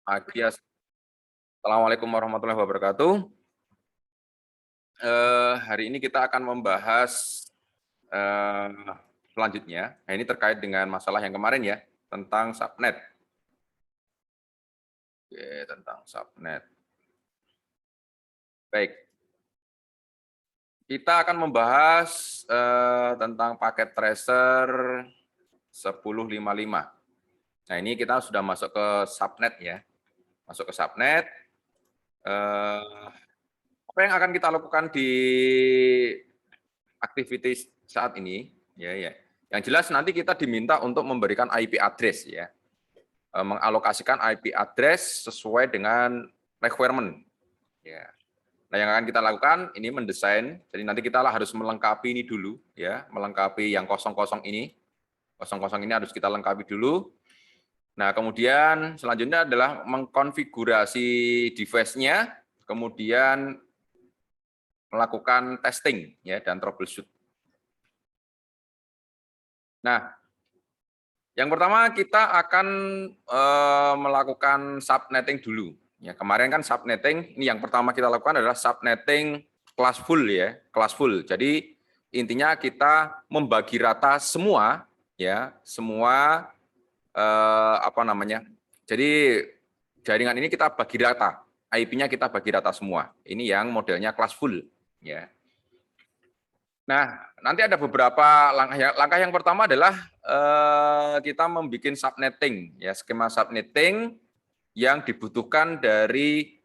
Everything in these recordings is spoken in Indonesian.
Pagi, Assalamualaikum warahmatullahi wabarakatuh. Hari ini kita akan membahas selanjutnya. Nah, ini terkait dengan masalah yang kemarin ya, tentang subnet. Oke, tentang subnet. Baik, kita akan membahas tentang paket tracer 1055. Nah, ini kita sudah masuk ke subnet ya. Masuk ke subnet. Apa yang akan kita lakukan di aktivitas saat ini? Ya. Yang jelas nanti kita diminta untuk memberikan IP address ya. Mengalokasikan IP address sesuai dengan requirement. Ya. Nah, yang akan kita lakukan ini mendesain. Jadi nanti kita harus melengkapi ini dulu ya, melengkapi yang kosong-kosong ini. Kosong-kosong ini harus kita lengkapi dulu. Nah, kemudian selanjutnya adalah mengkonfigurasi device-nya, kemudian melakukan testing ya dan troubleshoot. Nah, yang pertama kita akan melakukan subnetting dulu. Ya, kemarin kan subnetting, ini yang pertama kita lakukan adalah subnetting kelas full ya, kelas full. Jadi intinya kita membagi rata semua ya, semua Jadi jaringan ini kita bagi rata, IP-nya kita bagi rata semua. Ini yang modelnya kelas full ya. Nah, nanti ada beberapa langkah. Langkah yang pertama adalah kita membuat subnetting, ya skema subnetting yang dibutuhkan dari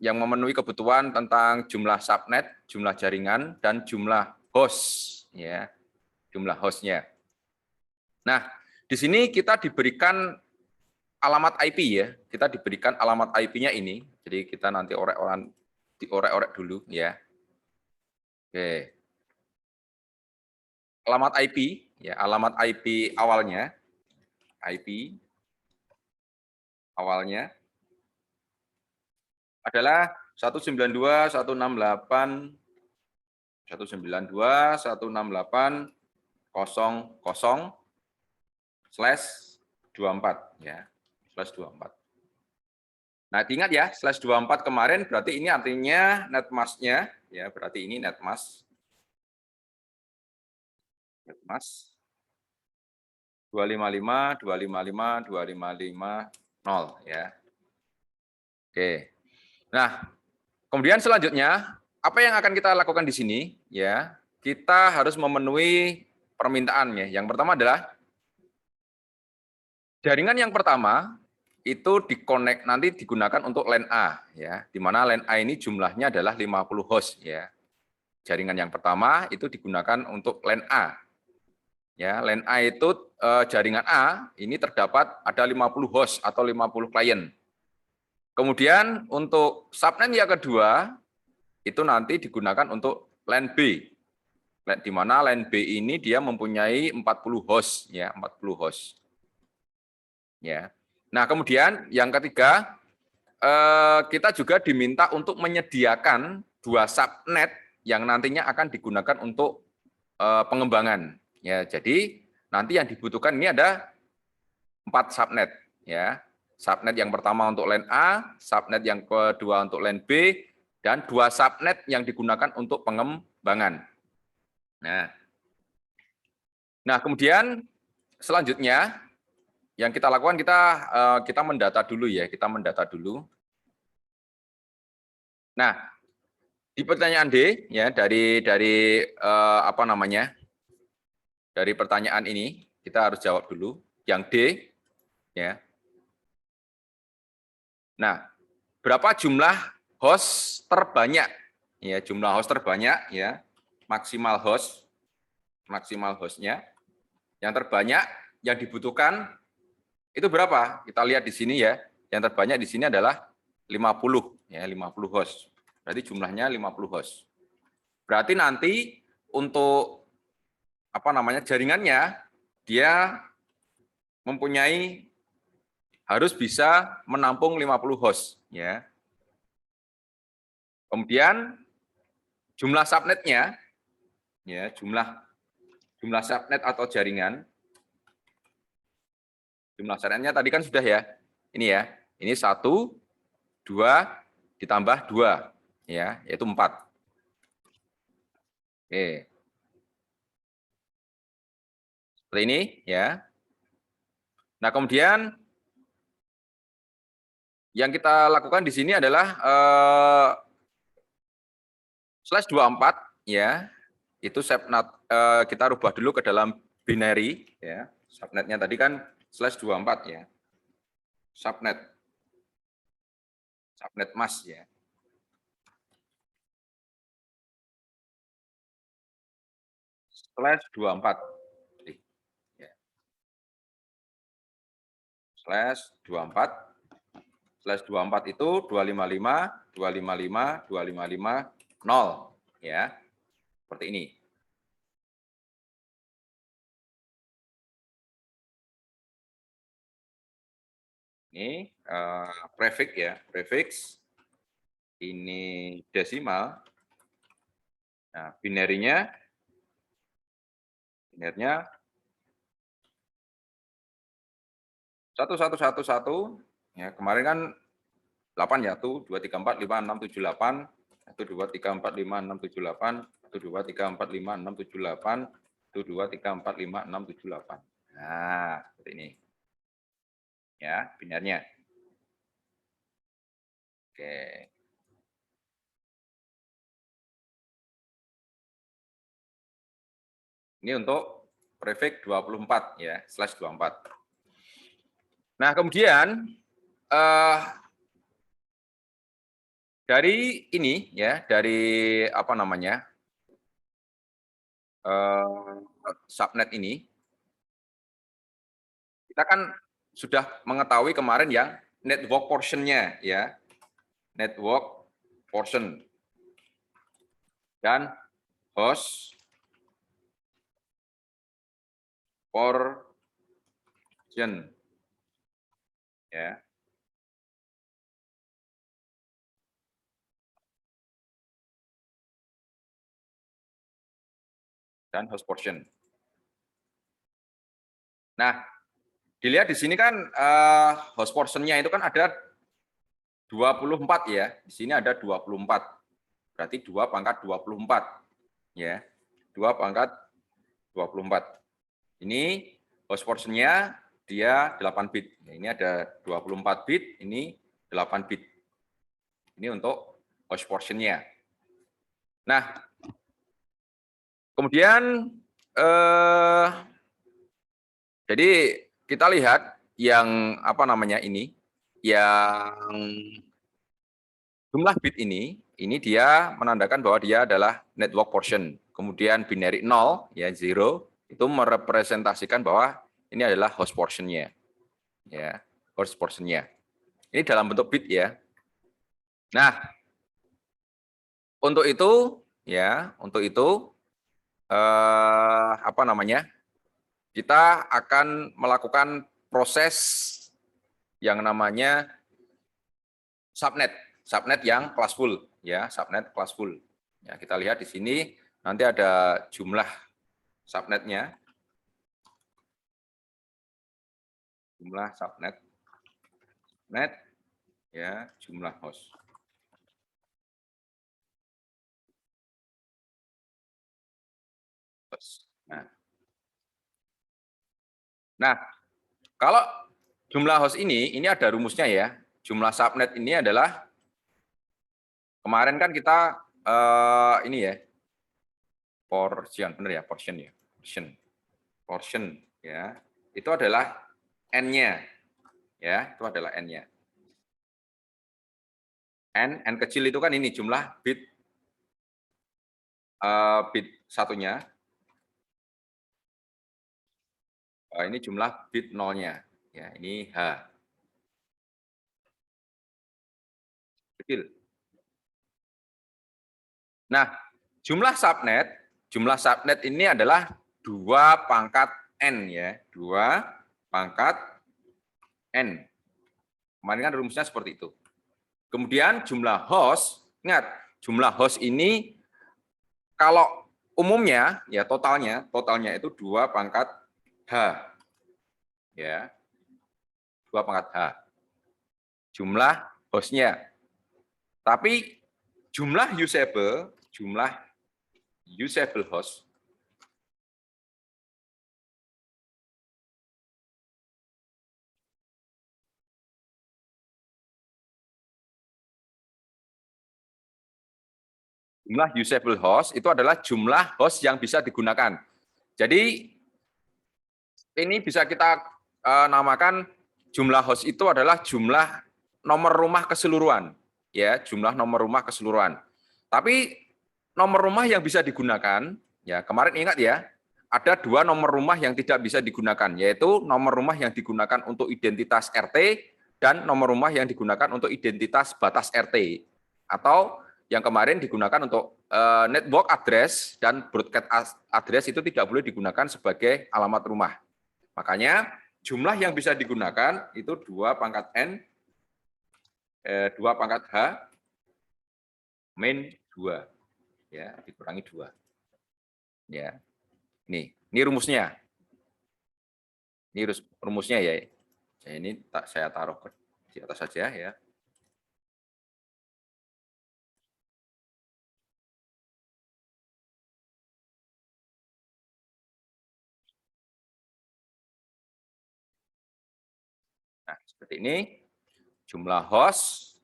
yang memenuhi kebutuhan tentang jumlah subnet, jumlah jaringan, dan jumlah host, ya jumlah hostnya. Nah, di sini kita diberikan alamat IP ya, kita diberikan alamat IP-nya ini. Jadi kita nanti diorek-orek dulu ya. Oke. Alamat IP ya, alamat IP awalnya adalah 192.168.00/24 ya, /24. Nah, diingat ya, /24 kemarin berarti ini artinya netmask-nya ya, berarti ini netmask 255.255.255.0 ya. Oke. Nah, kemudian selanjutnya apa yang akan kita lakukan di sini ya? Kita harus memenuhi permintaan ya. Yang pertama adalah jaringan yang pertama itu nanti digunakan untuk LAN A ya. Di mana LAN A ini jumlahnya adalah 50 host ya. Jaringan yang pertama itu digunakan untuk LAN A. Ya, LAN A itu jaringan A ini terdapat ada 50 host atau 50 klien. Kemudian untuk subnet yang kedua itu nanti digunakan untuk LAN B. Di mana LAN B ini dia mempunyai 40 host ya, 40 host. Ya. Nah, kemudian yang ketiga kita juga diminta untuk menyediakan 2 subnet yang nantinya akan digunakan untuk pengembangan. Ya, jadi nanti yang dibutuhkan ini ada 4 subnet ya. Subnet yang pertama untuk LAN A, subnet yang kedua untuk LAN B, dan 2 subnet yang digunakan untuk pengembangan. Nah, kemudian selanjutnya yang kita lakukan kita mendata dulu ya, kita mendata dulu. Nah, di pertanyaan D ya dari dari pertanyaan ini kita harus jawab dulu yang D ya. Nah, berapa jumlah host terbanyak ya, jumlah host terbanyak ya, maksimal hostnya yang terbanyak yang dibutuhkan itu berapa? Kita lihat di sini ya. Yang terbanyak di sini adalah 50 ya, 50 host. Berarti jumlahnya 50 host. Berarti nanti untuk jaringannya dia harus bisa menampung 50 host ya. Kemudian jumlah subnetnya ya, jumlah subnet atau jaringan. Jumlah subnetnya tadi kan sudah ya. Ini ya. Ini 1, 2 ditambah 2 ya, yaitu 4. Oke. Seperti ini ya. Nah, kemudian yang kita lakukan di sini adalah /24 ya. Itu subnet kita rubah dulu ke dalam binary ya. Subnetnya tadi kan /24 ya. Subnet mask ya. /24 ya. /24 itu 255 255 255 0 ya. Seperti ini. Ini prefix ya, prefix. Ini desimal. Nah, binarinya 1111 ya, kemarin kan 8 ya, 1 2 3 4 5 6 7 8 1 2 3 4 5 6 7 8 1 2 3 4 5 6 7 8 1 2 3 4 5 6 7 8. Nah, seperti ini. Ya, binarnya. Oke. Ini untuk prefix 24 ya, /24. Nah, kemudian dari ini ya, dari apa namanya? Subnet ini, kita kan sudah mengetahui kemarin yang network portion-nya ya. Network portion dan host portion ya. Dan host portion. Nah, dilihat di sini kan host portion-nya itu kan ada 24 ya. Di sini ada 24. Berarti 2 pangkat 24 ya. 2 pangkat 24. Ini host portion-nya dia 8 bit. Ini ada 24 bit, ini 8 bit. Ini untuk host portion-nya. Nah, kemudian jadi kita lihat yang apa namanya ini, yang jumlah bit ini dia menandakan bahwa dia adalah network portion. Kemudian binary 0 ya 0 itu merepresentasikan bahwa ini adalah host portion-nya. Ya, host portion-nya. Ini dalam bentuk bit ya. Nah, untuk itu ya, apa namanya? Kita akan melakukan proses yang namanya subnet yang classful ya, subnet classful. Ya, kita lihat di sini nanti ada jumlah subnetnya. Jumlah subnet ya, jumlah host. Nah, kalau jumlah host ini ada rumusnya ya. Jumlah subnet ini adalah kemarin kan kita ini ya, portion, benar ya, portion ya, portion ya, itu adalah n-nya ya, itu adalah n-nya. N kecil itu kan ini jumlah bit bit satunya. Ini jumlah bit nolnya ya, ini H. Kecil. Nah, jumlah subnet ini adalah 2 pangkat n ya, 2 pangkat n. Kemarin kan rumusnya seperti itu. Kemudian jumlah host, ingat, jumlah host ini kalau umumnya ya totalnya itu 2 pangkat H. Ya. 2 pangkat H. jumlah hostnya. Tapi jumlah usable host itu adalah jumlah host yang bisa digunakan. Jadi ini bisa kita namakan jumlah host itu adalah jumlah nomor rumah keseluruhan, ya, jumlah nomor rumah keseluruhan. Tapi nomor rumah yang bisa digunakan, ya kemarin ingat ya, ada 2 nomor rumah yang tidak bisa digunakan, yaitu nomor rumah yang digunakan untuk identitas RT dan nomor rumah yang digunakan untuk identitas batas RT, atau yang kemarin digunakan untuk network address dan broadcast address itu tidak boleh digunakan sebagai alamat rumah. Makanya jumlah yang bisa digunakan itu 2 pangkat N, 2 pangkat H, min 2. Ya, dikurangi 2. Ya. Ini rumusnya. Ini rumusnya ya. Ini saya taruh di atas saja ya. Nah, seperti ini. Jumlah host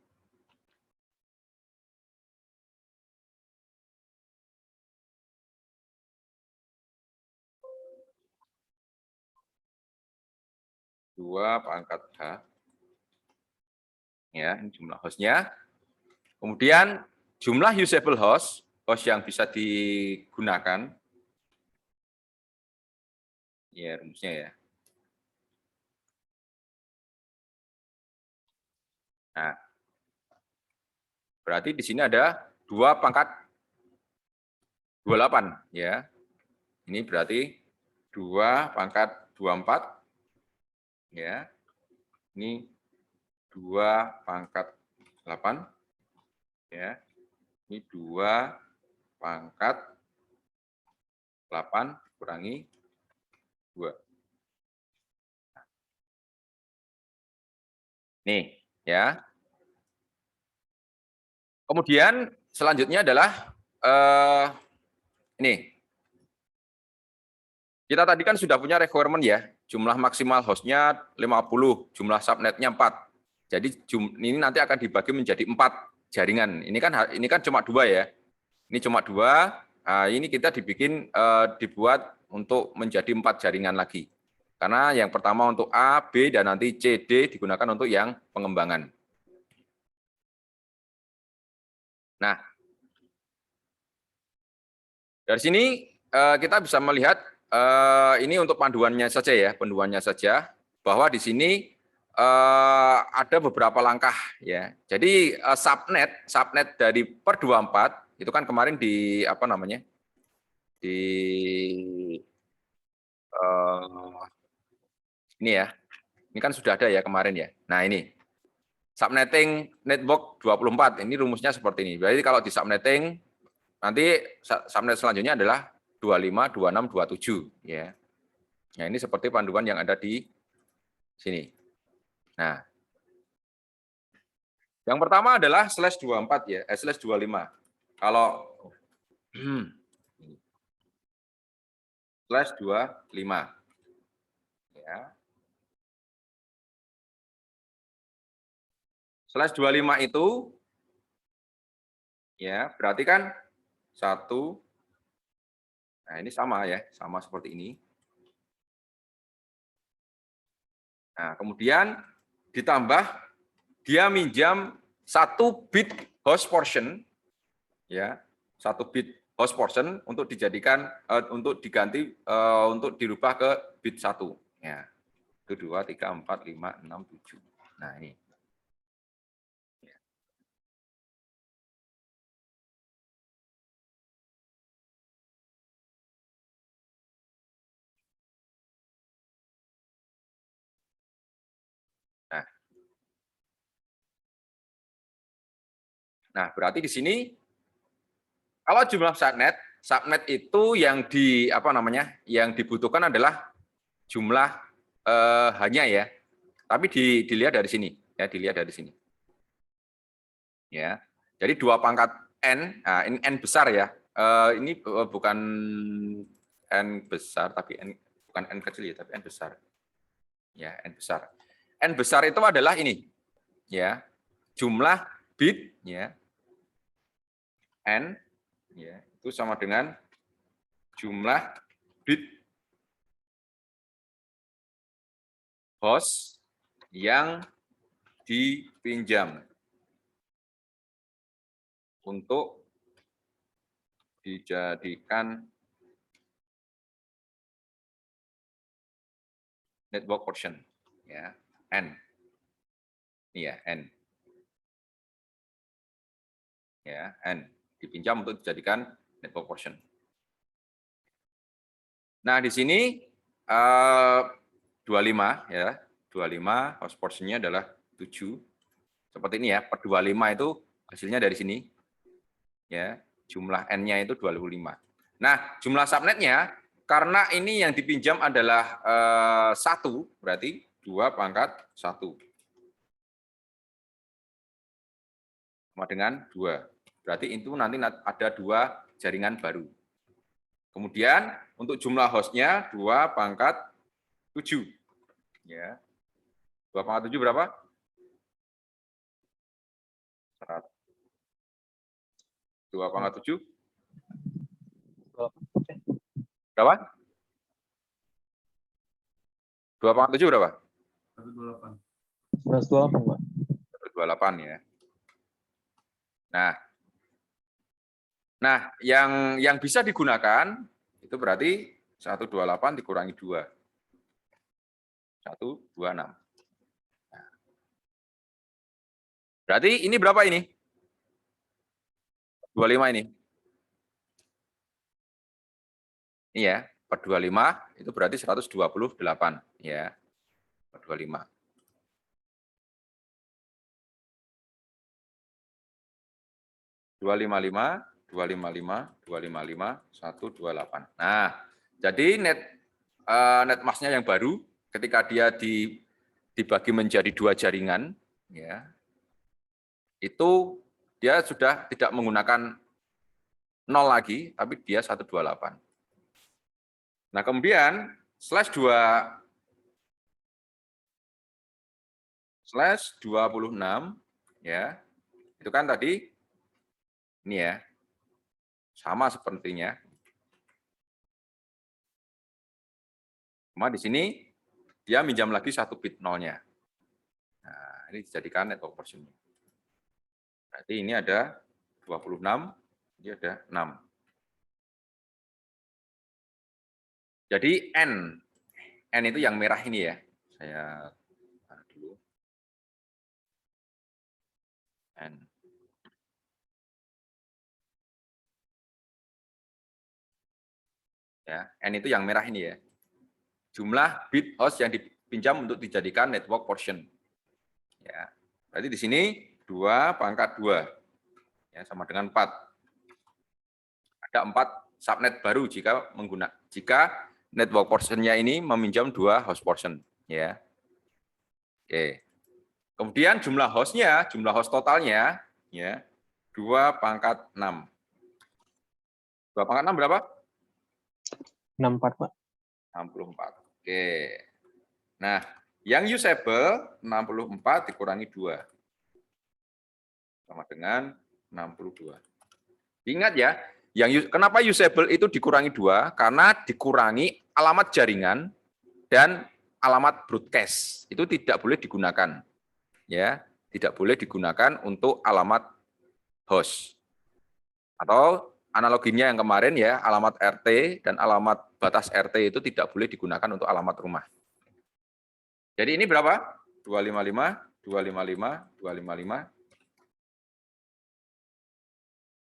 dua pangkat H. Ya, ini jumlah hostnya. Kemudian jumlah usable host yang bisa digunakan. Ya, rumusnya ya. Nah, berarti di sini ada 2 pangkat 28 ya. Ini berarti 2 pangkat 24 ya. Ini 2 pangkat 8 ya. Ini 2 pangkat 8 kurangi 2. Nih, ya. Kemudian selanjutnya adalah ini. Kita tadi kan sudah punya requirement ya, jumlah maksimal hostnya 50, jumlah subnetnya 4. Jadi ini nanti akan dibagi menjadi 4 jaringan. Ini kan cuma 2 ya. Ini cuma 2. Nah, ini kita dibuat untuk menjadi 4 jaringan lagi. Karena yang pertama untuk A, B, dan nanti C, D digunakan untuk yang pengembangan. Nah, dari sini kita bisa melihat ini untuk panduannya saja ya, bahwa di sini ada beberapa langkah ya. Jadi subnet dari per 24 itu kan kemarin di apa namanya? Di ini ya. Ini kan sudah ada ya kemarin ya. Nah, ini subnetting network 24. Ini rumusnya seperti ini. Berarti kalau di subnetting nanti subnet selanjutnya adalah 25, 26, 27 ya. Nah, ini seperti panduan yang ada di sini. Nah, yang pertama adalah /24 ya, /25. Kalau /25 ya. /25 itu ya, berarti kan 1. Nah, ini sama ya, sama seperti ini. Nah, kemudian ditambah dia minjam 1 bit host portion ya, 1 bit host portion untuk dijadikan untuk diganti untuk dirubah ke bit 1 ya. Itu 2 3 4 5 6 7. Nah, ini. Nah, berarti di sini kalau jumlah subnet itu yang yang dibutuhkan adalah jumlah hanya ya. Tapi dilihat dari sini. Ya, dilihat dari sini. Ya. Jadi 2 pangkat N, nah ini N besar ya. Ini bukan N besar, tapi bukan N kecil ya, tapi N besar. Ya, N besar. N besar itu adalah ini. Ya. Jumlah bit ya. N ya, itu sama dengan jumlah bit host yang dipinjam untuk dijadikan network portion ya, N. Iya, N. Ya, N dipinjam untuk dijadikan network portion. Nah, di sini 25 ya. 25 host portion-nya adalah 7. Seperti ini ya, per 25 itu hasilnya dari sini. Ya, jumlah N-nya itu 25. Nah, jumlah subnetnya karena ini yang dipinjam adalah 1, berarti 2 pangkat 1. Sama dengan 2. Berarti itu nanti ada 2 jaringan baru. Kemudian untuk jumlah hostnya 2 pangkat 7. Ya. 2 pangkat 7 berapa? 2 pangkat 7? Berapa? 2 pangkat 7 berapa? 128. 128, Pak. 128 ya. Nah, yang bisa digunakan itu berarti 128 dikurangi 2. 126. Nah. Berarti ini berapa ini? 25 ini. Ini ya, per 25 itu berarti 128 ya. Per 25. Dua lima lima, 128. Nah, jadi net mask-nya yang baru ketika dia dibagi menjadi 2 jaringan, ya, itu dia sudah tidak menggunakan 0 lagi, tapi dia 128. Nah, kemudian /2/26 ya, itu kan tadi ini ya, sama sepertinya. Cuma di sini dia minjam lagi 1 bit nolnya. Nah, ini dijadikan network portion. Berarti ini ada 26, ini ada 6. Jadi N itu yang merah ini ya. Saya taruh dulu. N. Ya, N itu yang merah ini ya. Jumlah bit host yang dipinjam untuk dijadikan network portion. Ya. Berarti di sini 2 pangkat 2. Ya, sama dengan 4. Ada 4 subnet baru jika network portion-nya ini meminjam 2 host portion. Ya. Oke. Kemudian jumlah host-nya, jumlah host totalnya, ya 2 pangkat 6. 2 pangkat 6 berapa? 64, Pak. 64. Oke. Nah, yang usable 64 dikurangi 2. Sama dengan 62. Ingat ya, kenapa usable itu dikurangi 2? Karena dikurangi alamat jaringan dan alamat broadcast. Itu tidak boleh digunakan. Ya, tidak boleh digunakan untuk alamat host. Atau analoginya yang kemarin ya, alamat RT dan alamat batas RT itu tidak boleh digunakan untuk alamat rumah. Jadi ini berapa? 255, 255, 255.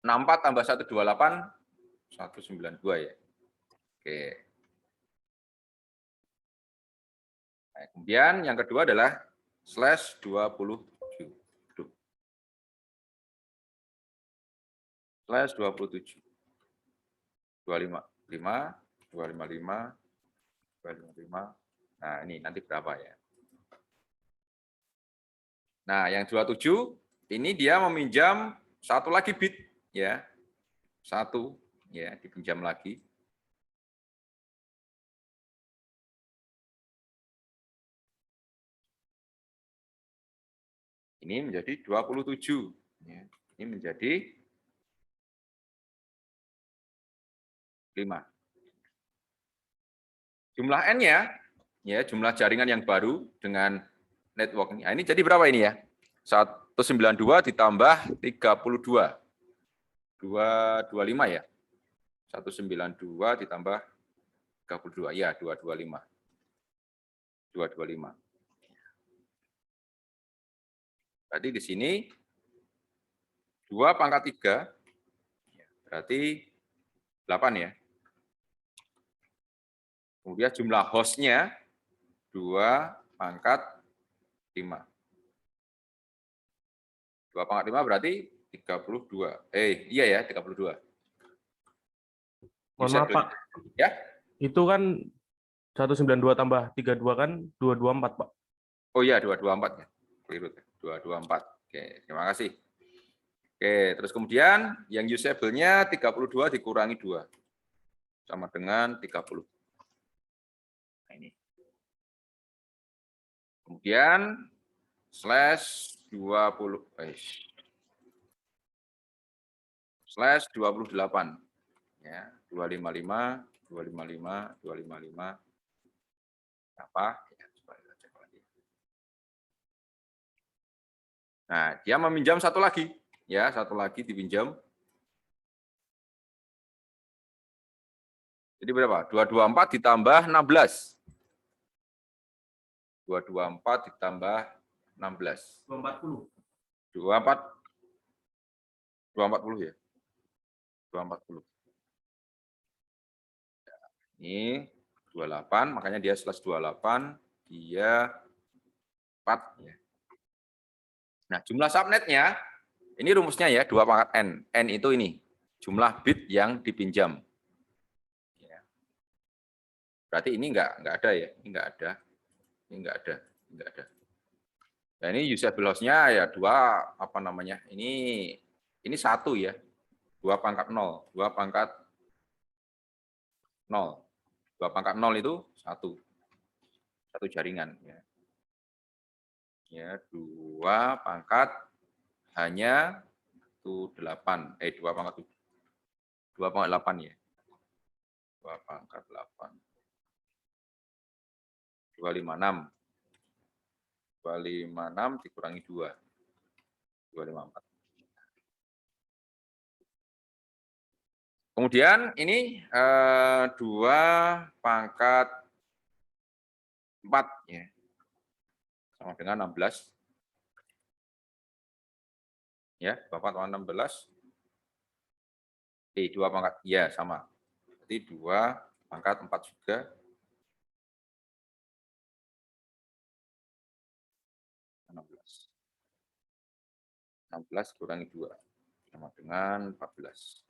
64 tambah 128, 192 ya. Oke. Nah, kemudian yang kedua adalah /27. /27. 255, 255, 255. Nah, ini nanti berapa ya? Nah, yang 27 ini dia meminjam satu lagi bit ya. Satu ya, dipinjam lagi. Ini menjadi 27 ya. Ini menjadi 5. Jumlah N-nya ya, jumlah jaringan yang baru dengan network-nya. Ini jadi berapa ini ya? 192 ditambah 32. 225 ya. 192 ditambah 32. Ya, 225. 225. Berarti di sini 2 pangkat 3 berarti 8 ya. Kemudian jumlah hostnya 2 pangkat 5. 2 pangkat 5 berarti 32. Iya ya, 32. Mohon maaf, Pak. Ya. Itu kan 192 tambah 32 kan 224, Pak. Oh iya, 224 ya. Keliru. 224. Oke, terima kasih. Oke, terus kemudian yang usable-nya 32 dikurangi 2. Sama dengan 30. Nah, ini. Kemudian slash 20 slash 28 ya, 255 255 255 apa ya, coba kita cek lagi. Nah, dia meminjam satu lagi ya, satu lagi dipinjam. Jadi berapa? 224 ditambah 16. 224 ditambah 16. 240. 240 ya. 240. Ini 28, makanya dia slash 28, dia 4 ya. Nah, jumlah subnetnya ini rumusnya ya, 2 pangkat N. N itu ini, jumlah bit yang dipinjam. Ya. Berarti ini enggak ada ya, ini enggak ada. Ini enggak ada, enggak ada. Nah, ini usable host-nya ya 2 apa namanya? Ini 1 ya. 2 pangkat 0, 2 pangkat 0. 2 pangkat 0 itu 1. 1 jaringan ya. Ya, 2 pangkat hanya 8. 2 pangkat 8 ya. 2 pangkat 8. 256. 256 dikurangi 2. 254. Kemudian ini 2 pangkat 4 ya. Sama dengan 16. Ya, 2 pangkat 16. 2 pangkat, ya sama. Berarti 2 pangkat 4 juga. 16 kurangi 2 sama dengan 14.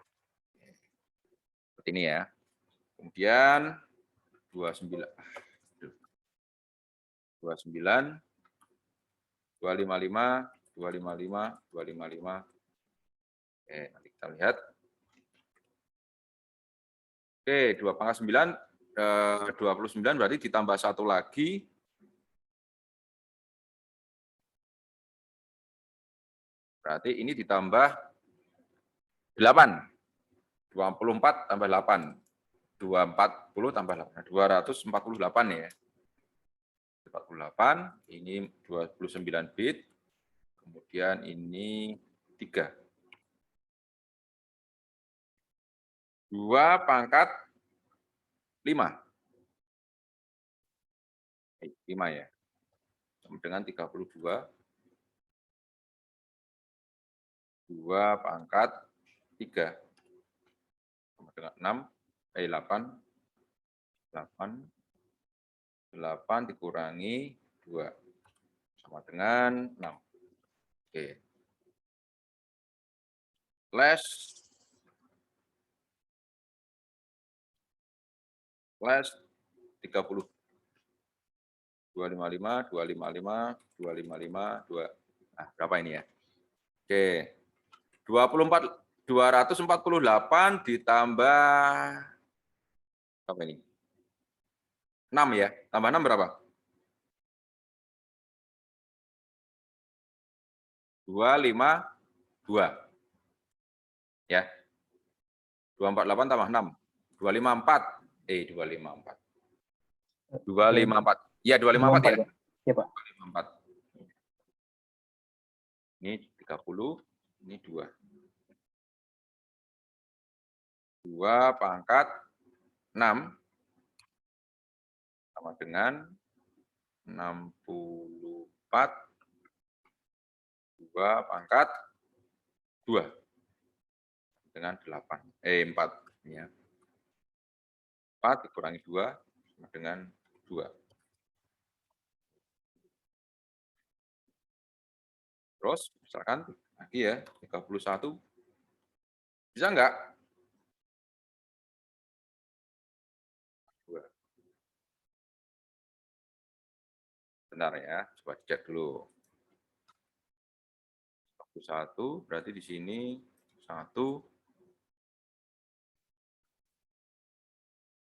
Seperti ini ya. Kemudian 29 255 255 255. Nanti kita lihat. Oke, 2 pangkat 9 29 berarti ditambah 1 lagi. Berarti ini ditambah 8. 24 tambah 8. 240 tambah 8. 248 ya. 48, ini 29 bit. Kemudian ini 3. 2 pangkat 5. 5 ya. Sama dengan 32. 2 pangkat 3 sama dengan 8 dikurangi 2 sama dengan 6. Oke. Slash 30. 255 255 255 2. Nah, berapa ini ya? Oke. 248 ditambah apa ini? 6 ya. Tambah 6 berapa? 252. Ya. 248 tambah 6. 254. 254. 254. Iya, 254 ya. Ya, Pak. 254. Ini 30, ini 2. 2 pangkat 6 sama dengan 64, 2 pangkat 2 dengan 8, 4. Ya. 4 dikurangi 2 sama dengan 2. Terus, misalkan lagi ya, 31. Bisa enggak? 2. Benar ya, coba cek dulu. 1 berarti di sini 1.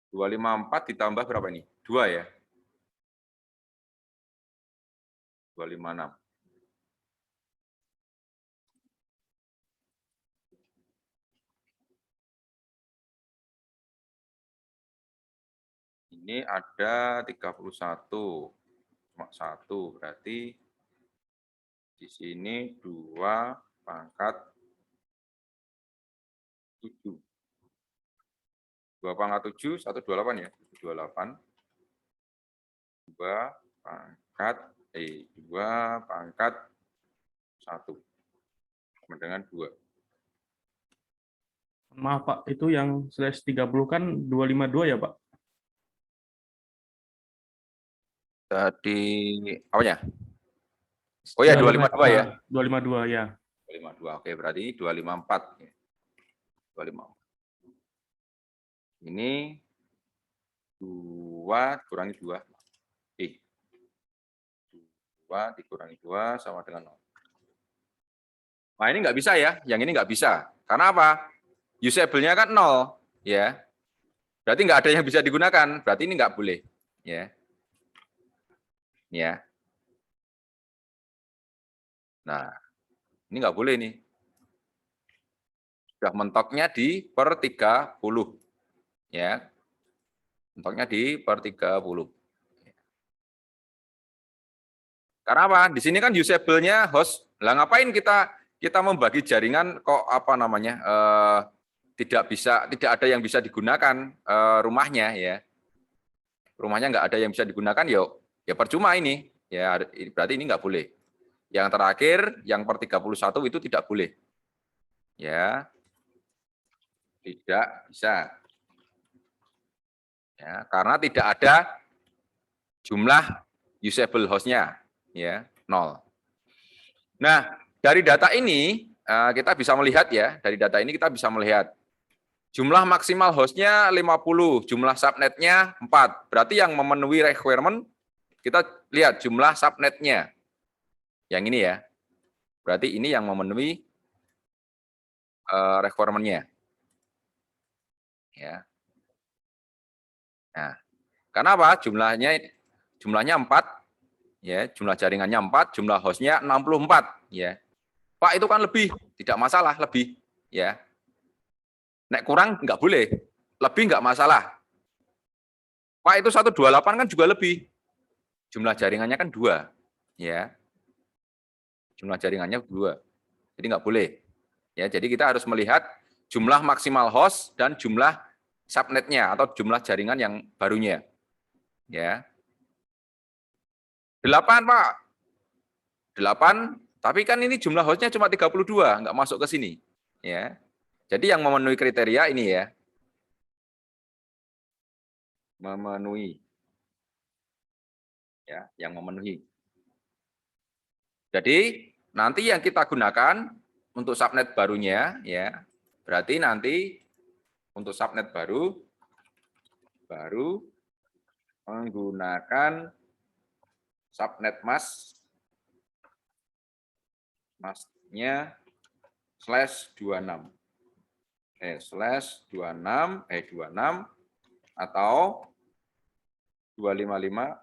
254 ditambah berapa ini? 2 ya? 256. Ini ada 31. Cuma 1, berarti di sini 2 pangkat 7. 2 pangkat 7, 128 ya? 128. 2 pangkat 2 pangkat 1 sama dengan 2. Maaf Pak, itu yang /30 kan 252 ya Pak? Tadi apanya? Oh ya, 252 ya. 252 ya. 252. Oke, berarti 254. 254. Ini 2 kurangi 2. 2 dikurangi 2 sama dengan 0. Nah, ini nggak bisa ya. Yang ini nggak bisa. Karena apa? Usable-nya kan 0. Ya. Berarti nggak ada yang bisa digunakan. Berarti ini nggak boleh. Ya. Ya. Nah, ini nggak boleh nih. Sudah mentoknya di per 30. Ya. Mentoknya di per 30. Karena apa? Di sini kan usable-nya host. Lah ngapain kita membagi jaringan kok apa namanya? Tidak ada yang bisa digunakan rumahnya ya. Rumahnya nggak ada yang bisa digunakan ya percuma ini. Ya berarti ini nggak boleh. Yang terakhir yang per 31 itu tidak boleh. Ya. Tidak bisa. Ya, karena tidak ada jumlah usable host-nya ya, 0. Nah, dari data ini kita bisa melihat ya, dari data ini kita bisa melihat jumlah maksimal host-nya 50, jumlah subnet-nya 4. Berarti yang memenuhi requirement, kita lihat jumlah subnet-nya. Yang ini ya. Berarti ini yang memenuhi requirement-nya. Ya. Nah, karena apa? Jumlahnya 4, ya, jumlah jaringannya 4, jumlah host-nya 64, ya. Pak, itu kan lebih, tidak masalah, lebih, ya. Nek kurang nggak boleh, lebih nggak masalah. Pak, itu 128 kan juga lebih. Jumlah jaringannya kan 2, ya. Jumlah jaringannya 2. Jadi nggak boleh. Ya, jadi kita harus melihat jumlah maksimal host dan jumlah subnetnya atau jumlah jaringan yang barunya. Ya. 8, Pak. 8, tapi kan ini jumlah hostnya cuma 32, nggak masuk ke sini. Ya. Jadi yang memenuhi kriteria ini ya. Memenuhi. Ya, yang memenuhi. Jadi nanti yang kita gunakan untuk subnet barunya ya. Berarti nanti untuk subnet baru menggunakan subnet mask masknya /26. /26 atau 255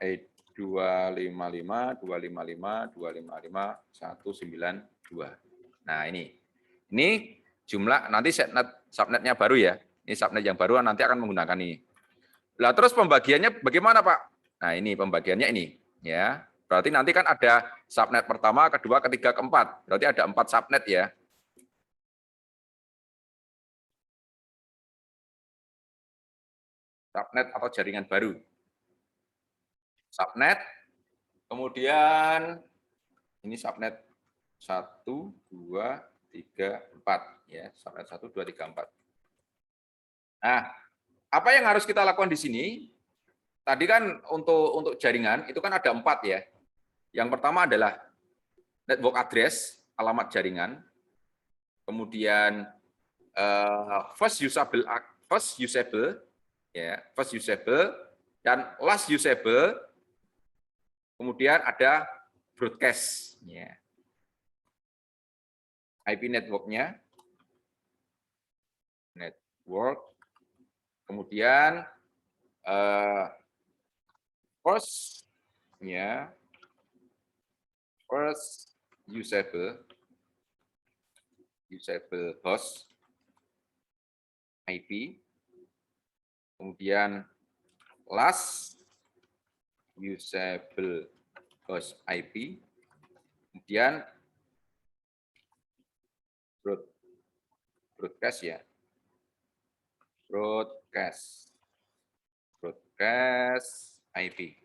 192. Nah, ini jumlah nanti subnetnya baru ya. Ini subnet yang baru nanti akan menggunakan ini. Lah terus pembagiannya bagaimana, Pak? Nah, ini pembagiannya ini ya. Berarti nanti kan ada subnet pertama, kedua, ketiga, keempat. Berarti ada 4 subnet ya. Subnet atau jaringan baru. Subnet, kemudian ini subnet 1, 2, 3, 4 ya, subnet 1, 2, 3, 4. Nah, apa yang harus kita lakukan di sini? Tadi kan untuk jaringan itu kan ada 4 ya. Yang pertama adalah network address, alamat jaringan. Kemudian first usable ya, first usable dan last usable. Kemudian ada broadcast ya. IP networknya, network, kemudian first usable host IP, kemudian last usable host IP, kemudian broadcast ya, broadcast IP.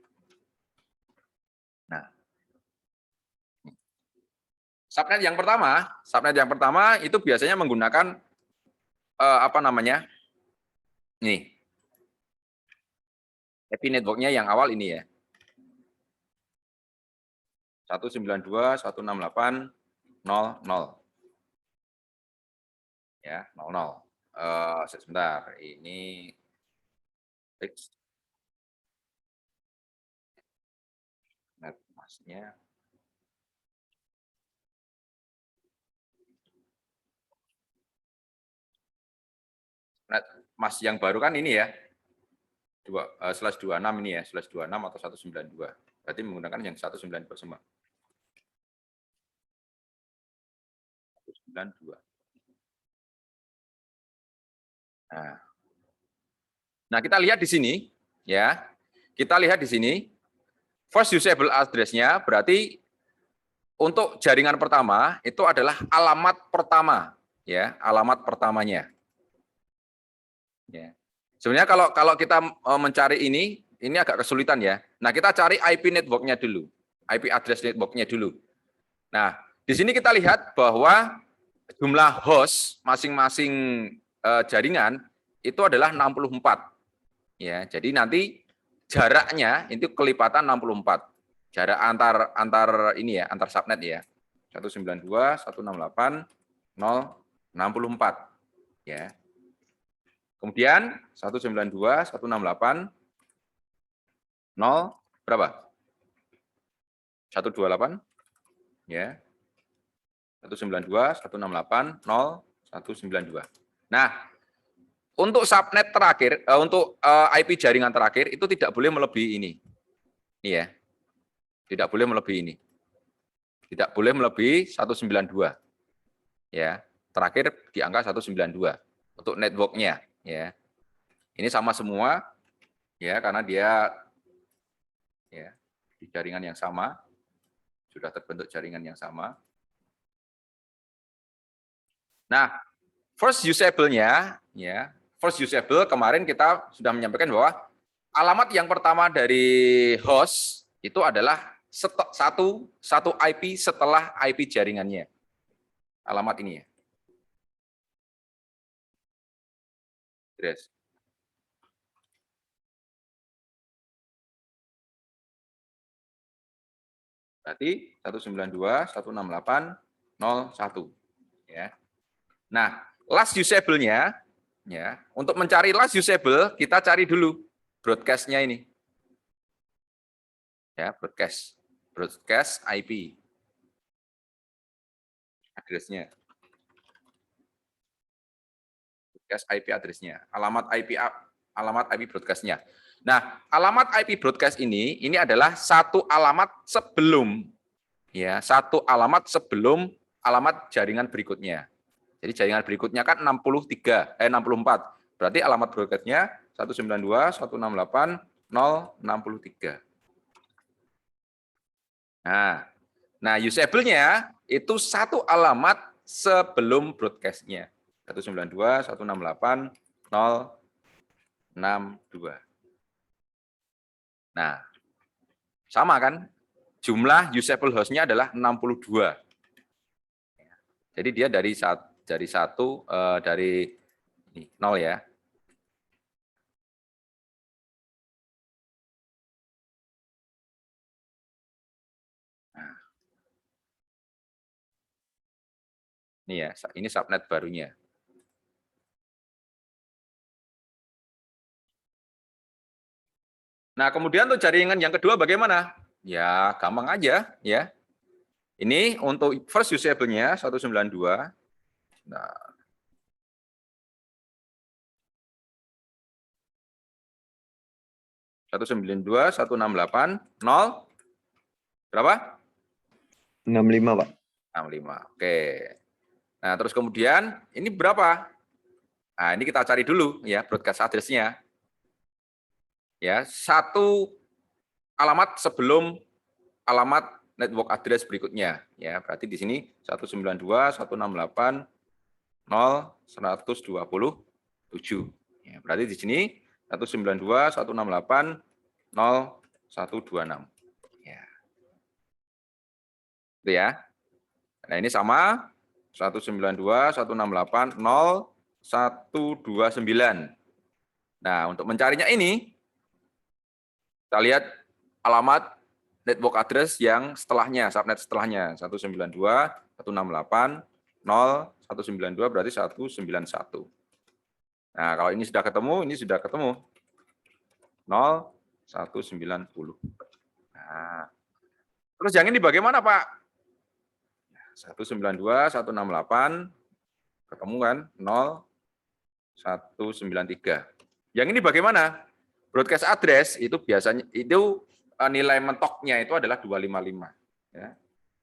Nah, subnet yang pertama itu biasanya menggunakan apa namanya? Nih. IP networknya yang awal ini ya. 192.168.00. Ya, 00. Sebentar, ini fix. Net masnya. Net mas yang baru kan ini ya. /26 ini ya, /26 atau 192. Berarti menggunakan yang 192 semua. 192. Nah, kita lihat di sini ya. Kita lihat di sini first usable address-nya berarti untuk jaringan pertama itu adalah alamat pertama ya, alamat pertamanya. Ya. Sebenarnya kalau kita mencari ini agak kesulitan ya. Nah, kita cari IP network-nya dulu. IP address network-nya dulu. Nah, di sini kita lihat bahwa jumlah host masing-masing jaringan itu adalah 64. Ya, jadi nanti jaraknya itu kelipatan 64. Jarak antar ini ya, antar subnet ya. 192.168.064 ya. Kemudian 192.168.0 berapa? 128 ya. 192.168.0.192. Nah, untuk subnet terakhir, untuk IP jaringan terakhir itu tidak boleh melebihi ini. Ini ya. Tidak boleh melebihi ini. Tidak boleh melebihi 192. Ya. Terakhir di angka 192 untuk networknya ya. Ini sama semua ya, karena dia ya di jaringan yang sama, sudah terbentuk jaringan yang sama. Nah, first usable-nya ya, first usable kemarin kita sudah menyampaikan bahwa alamat yang pertama dari host itu adalah satu IP setelah IP jaringannya. Alamat ini ya. Address. Berarti 192.168.01 ya. Nah, last usable-nya ya, untuk mencari last usable kita cari dulu broadcast-nya ini. Ya, broadcast IP. address-nya. Broadcast IP address-nya, alamat IP broadcast-nya. Nah, alamat IP broadcast ini adalah satu alamat sebelum alamat jaringan berikutnya. Jadi jaringan berikutnya kan 64. Berarti alamat broadcast-nya 192.168.063. Nah, usable-nya itu satu alamat sebelum broadcast-nya. 192.168.062. Nah, sama kan? Jumlah usable host-nya adalah 62. Jadi dia dari 0 ya. Ini ya, ini subnet barunya. Nah, kemudian untuk jaringan yang kedua bagaimana? Ya, gampang aja ya. Ini untuk first usable-nya 192. Nah, satu 192.168.0 berapa? 65, Pak. 65. Oke. Nah, terus kemudian ini berapa? Nah, ini kita cari dulu ya broadcast address-nya. Ya, satu alamat sebelum alamat network address berikutnya. Ya, berarti di sini 192.168.0.127. Ya, berarti di sini 192.168.0.126. Ya. Itu ya. Nah, ini sama 192.168.0.129. Nah, untuk mencarinya ini kita lihat alamat network address yang setelahnya, subnet setelahnya 192.168.0.192 berarti 191. Nah, kalau ini sudah ketemu, 0.190. Nah, terus yang ini bagaimana, Pak? 192.168 ketemu kan 0.193. Yang ini bagaimana? Broadcast address itu biasanya nilai mentoknya itu adalah 255 ya.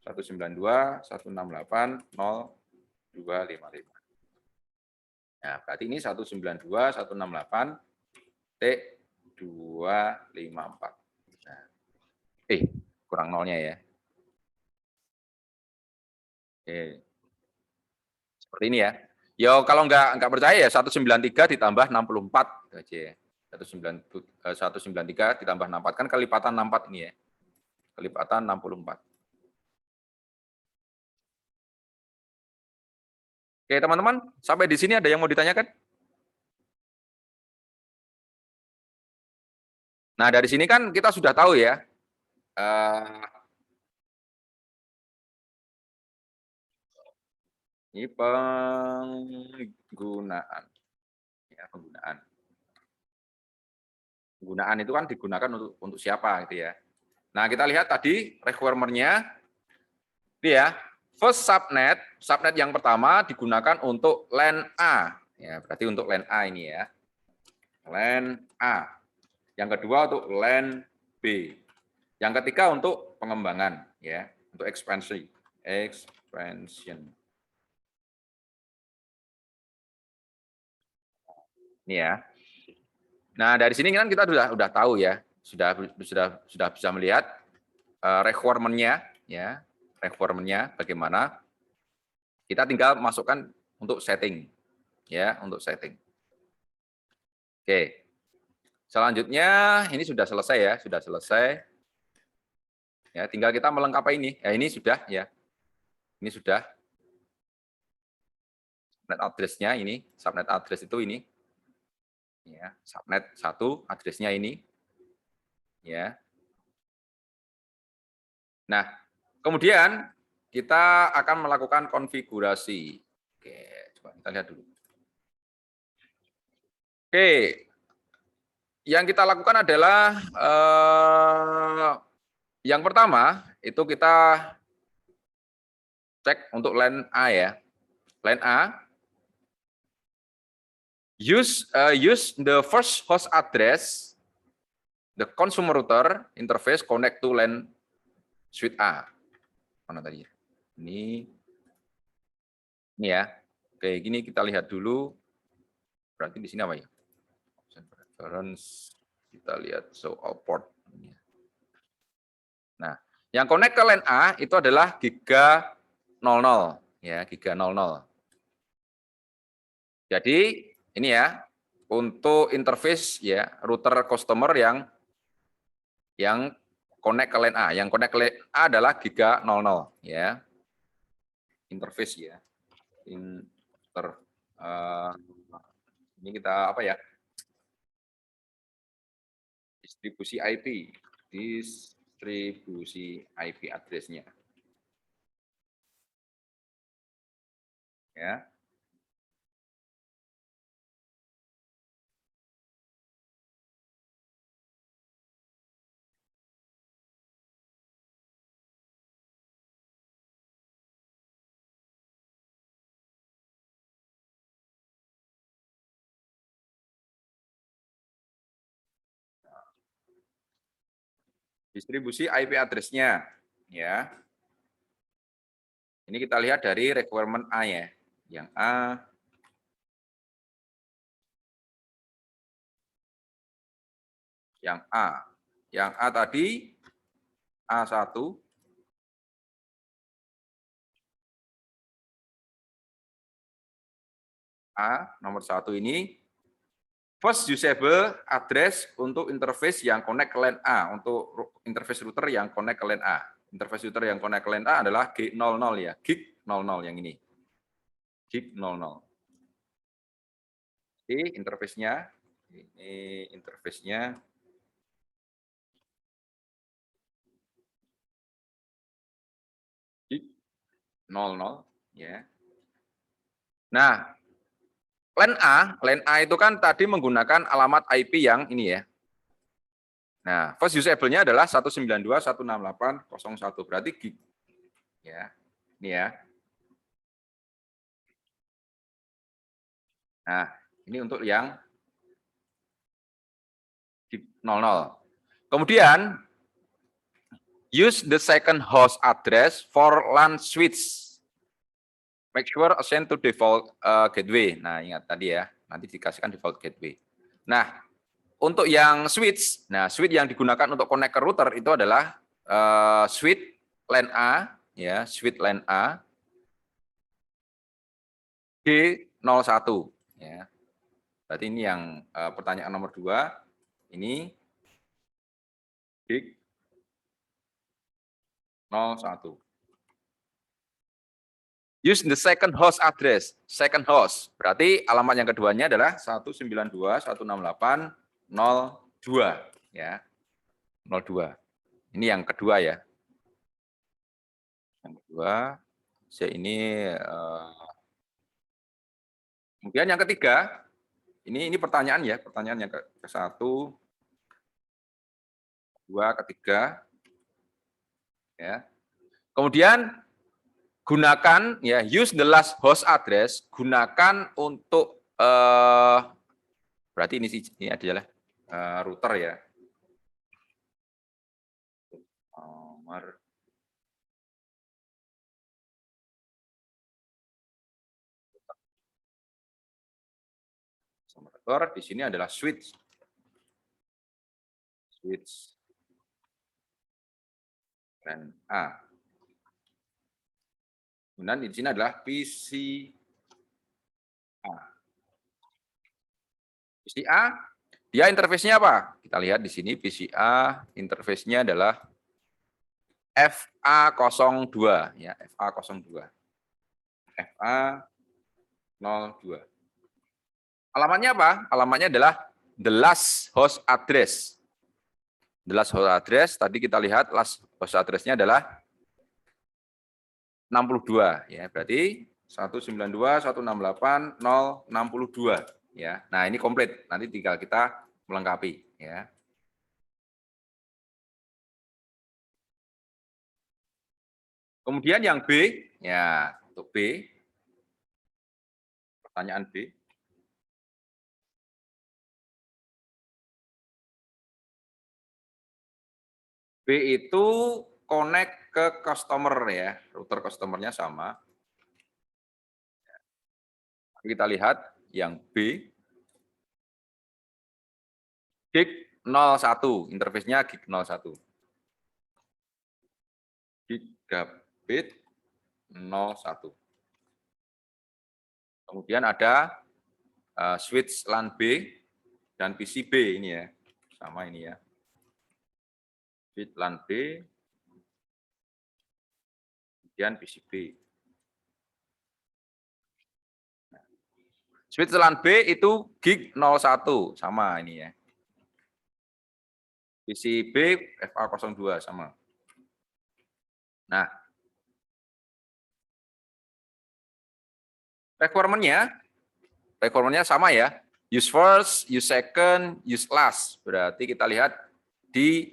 192.168.0.255. Nah, berarti ini 192.168.T254. Nah, kurang nolnya ya. Seperti ini ya. Ya kalau nggak percaya ya 193 ditambah 64 itu aja ya. 193 ditambah 64 kan kelipatan 64 ini ya. Kelipatan 64. Oke, teman-teman, sampai di sini ada yang mau ditanyakan? Nah, dari sini kan kita sudah tahu ya. Ini penggunaan. Ya, penggunaan. Penggunaan itu kan digunakan untuk siapa gitu ya. Nah, kita lihat tadi requirement-nya. Ini ya, first subnet yang pertama digunakan untuk LAN A. Ya, berarti untuk LAN A ini ya. LAN A. Yang kedua untuk LAN B. Yang ketiga untuk pengembangan ya, untuk expansion. Ini ya. Nah, dari sini kan kita sudah tahu ya, sudah bisa melihat requirement-nya ya, requirement-nya bagaimana. Kita tinggal masukkan untuk setting ya, untuk setting. Oke. Selanjutnya ini sudah selesai ya, sudah selesai. Ya, tinggal kita melengkapi ini. Ya, ini sudah ya. Ini sudah subnet address-nya ini, subnet address itu ini. Ya, subnet 1 address-nya ini. Ya. Nah, kemudian kita akan melakukan konfigurasi. Oke, coba kita lihat dulu. Oke, yang kita lakukan adalah yang pertama itu kita Cek untuk LAN A ya. LAN A, use the first host address, the consumer router interface connect to LAN suite A. Mana tadi? Ini ya. Oke, gini kita lihat dulu. Berarti di sini apa ya? Preference, kita lihat show all port. Nah, yang connect ke LAN A itu adalah giga 00 ya, giga 00. Jadi ini ya untuk interface ya router customer yang connect ke LAN A. Yang connect ke LAN A adalah giga 00 ya. Interface ya. Ini kita apa ya? Distribusi IP address-nya. Ya. Distribusi IP address-nya ya. Ini kita lihat dari requirement A ya. Yang A Yang A tadi A1 nomor 1 ini first usable address untuk interface yang connect ke LAN A, untuk interface router yang connect ke LAN A. Interface router yang connect ke LAN A adalah G00 ya, gig 00 yang ini. Gig 00. Ini interface-nya, gig 00 ya. Nah, LAN A itu kan tadi menggunakan alamat IP yang ini ya. Nah, first usable-nya adalah 192.168.0.1, berarti gig. Ya. Ini ya. Nah, ini untuk yang gig 00. Kemudian use the second host address for LAN switch. Make sure assign to default gateway. Nah, ingat tadi ya, nanti dikasihkan default gateway. Nah, untuk yang switch, switch yang digunakan untuk connect ke router itu adalah switch LAN A, ya, switch LAN A G01. Ya. Berarti ini yang pertanyaan nomor 2, ini G01. Use the second host address. Second host. Berarti alamat yang keduanya adalah 192.168.0.2 ya. 02. Ini yang kedua ya. Yang kedua, ini kemudian yang ketiga, ini pertanyaan ya, pertanyaan yang ke-1, 2, ketiga. Ya. Kemudian gunakan ya, use the last host address, gunakan untuk berarti ini adalah router ya. Nomor router di sini adalah switch. Switch LAN A. Kemudian di sini adalah PCA. PCA, dia interface-nya apa? Kita lihat di sini PCA interface-nya adalah FA02 ya, FA02. FA02. Alamatnya apa? Alamatnya adalah the last host address. The last host address tadi kita lihat last host address-nya adalah 62 ya, berarti 192.168.0.62 ya. Nah, ini komplit. Nanti tinggal kita melengkapi ya. Kemudian yang B Ya, untuk B. Pertanyaan B. B itu connect ke customer ya, router customernya sama. Kita lihat yang B, gig 01, interface-nya gig 01. Gigabit 01. Kemudian ada switch LAN B dan PCB ini ya, sama ini ya. Switch LAN B, kemudian PCB. Switch LAN B itu gig 01, sama ini ya. PCB FA02 sama. Nah, requirement-nya sama ya. Use first, use second, use last. Berarti kita lihat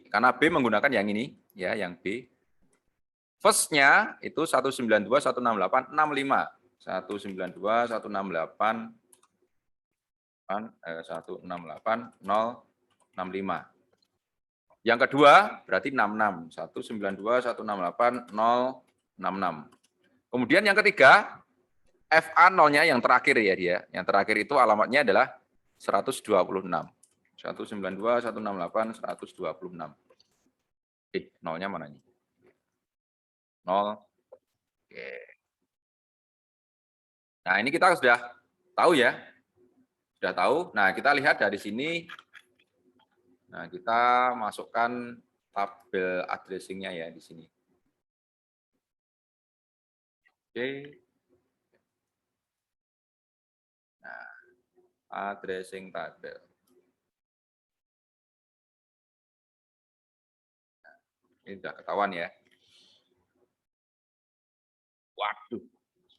karena B menggunakan yang ini ya, yang B. First-nya itu 192.168.65. 192.168.065. Yang kedua berarti 66. 192.168.066. Kemudian yang ketiga, FA0-nya yang terakhir ya dia. Yang terakhir itu alamatnya adalah 126. 192.168.126. Nolnya mana ini? 0. Oke. Nah, ini kita sudah tahu ya. Sudah tahu. Nah, kita lihat dari sini. Nah, kita masukkan tabel addressing-nya ya di sini. Oke. Nah, addressing tabel. Nah, ini sudah ketahuan ya. Waduh.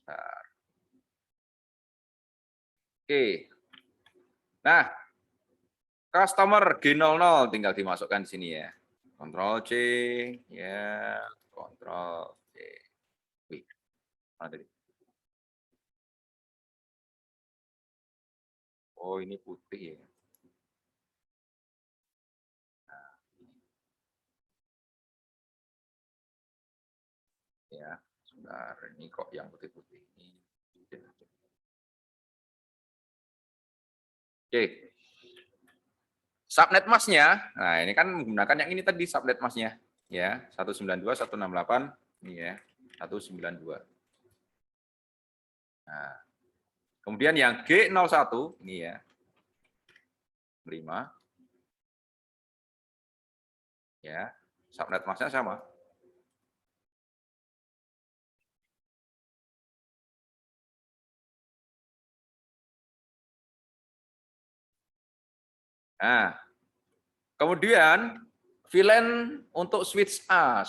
Nah. Oke. Nah, customer G00 tinggal dimasukkan di sini ya. Ctrl C, ya, Ctrl C. Wih, mana tadi? Oh, ini putih ya. Nah, ya, sebentar, ini kok yang putih-putih ini. Oke. Subnet mask-nya, nah ini kan menggunakan yang ini tadi subnet mask-nya, ya 192.168 ini ya 192. Nah, kemudian yang G01 ini ya 5, ya subnet mask-nya sama. Nah, kemudian VLAN untuk switch A,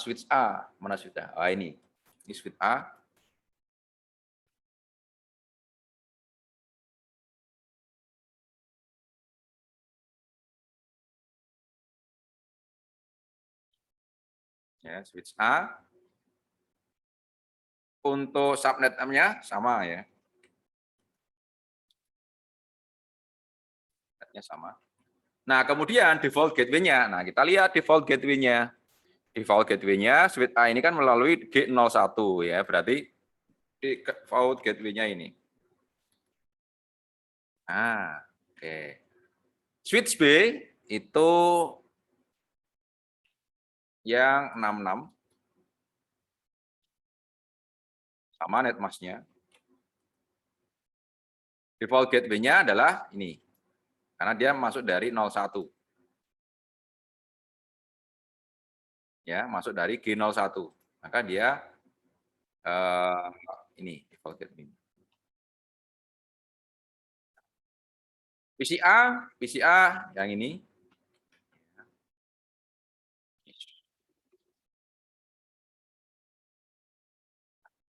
mana sudah? Ah ini switch A. Ya, switch A. Untuk subnet-nya sama ya. Subnetnya sama. Nah, kemudian default gateway-nya. Nah, kita lihat default gateway-nya. Default gateway-nya switch A ini kan melalui G01 ya, berarti default gateway-nya ini. Nah, oke. Switch B itu yang 66 sama netmask-nya. Default gateway-nya adalah ini. Karena dia masuk dari 01. Ya, masuk dari G01. Maka dia ini default gateway. PCA yang ini.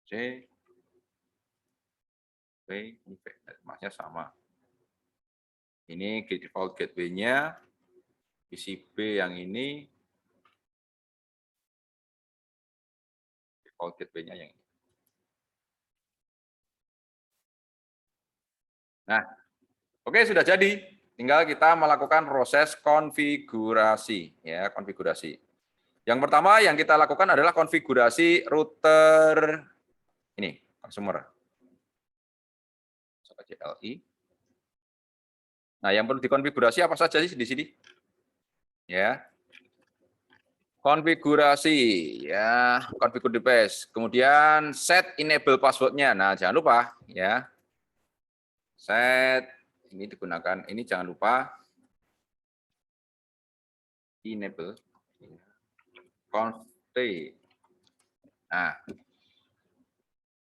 C, B, ini netmask-nya sama. Ini default gateway-nya, PCB yang ini, default gateway-nya yang ini. Nah, oke, sudah jadi. Tinggal kita melakukan proses konfigurasi, ya, konfigurasi. Yang pertama yang kita lakukan adalah konfigurasi router ini, consumer. CLI. Nah, yang perlu dikonfigurasi apa saja sih di sini? Ya. Konfigurasi, ya, configure device. Kemudian set enable password-nya. Nah, jangan lupa, ya. Set ini digunakan, ini jangan lupa enable config. Nah,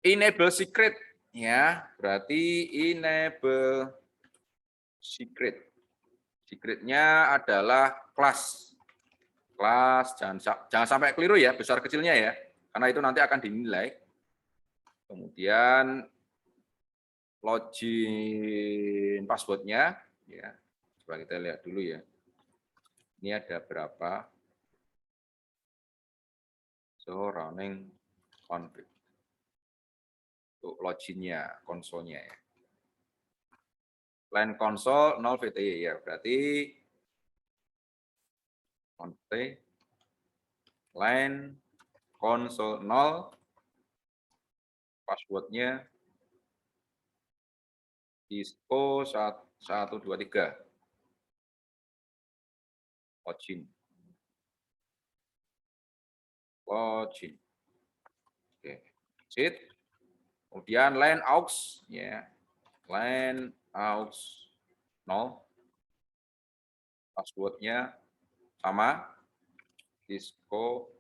enable secret, ya, berarti enable secret. Secretnya adalah kelas. Kelas, jangan sampai keliru ya, besar kecilnya ya, karena itu nanti akan dinilai. Kemudian login passwordnya, ya, coba kita lihat dulu ya. Ini ada berapa? So running config. Untuk loginnya, konsolnya ya. Line console 0 VTY ya, berarti config line console 0, passwordnya Cisco 123. Login. Login. Oke. Exit. Kemudian line aux, ya. Line aux 0. Passwordnya sama. Cisco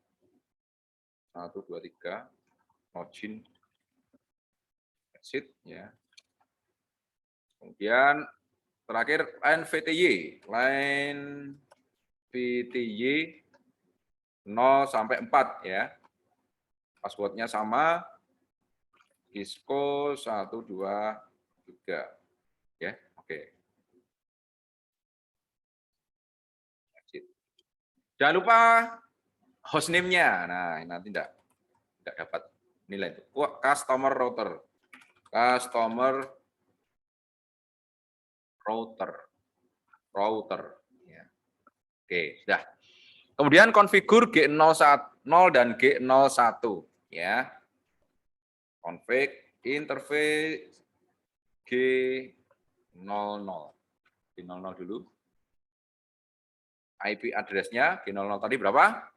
123. Login. Exit, ya. Kemudian terakhir line VTY. Line VTY 0 sampai 4 ya. Passwordnya sama. Cisco 123. Ya, oke. Jangan lupa hostname-nya. Nah, nanti tidak dapat nilai itu. Customer router. Customer router. Ya. Oke, sudah. Kemudian konfigur G01 dan G01 ya. Config interface G00. G00 dulu. IP address-nya G00 tadi berapa?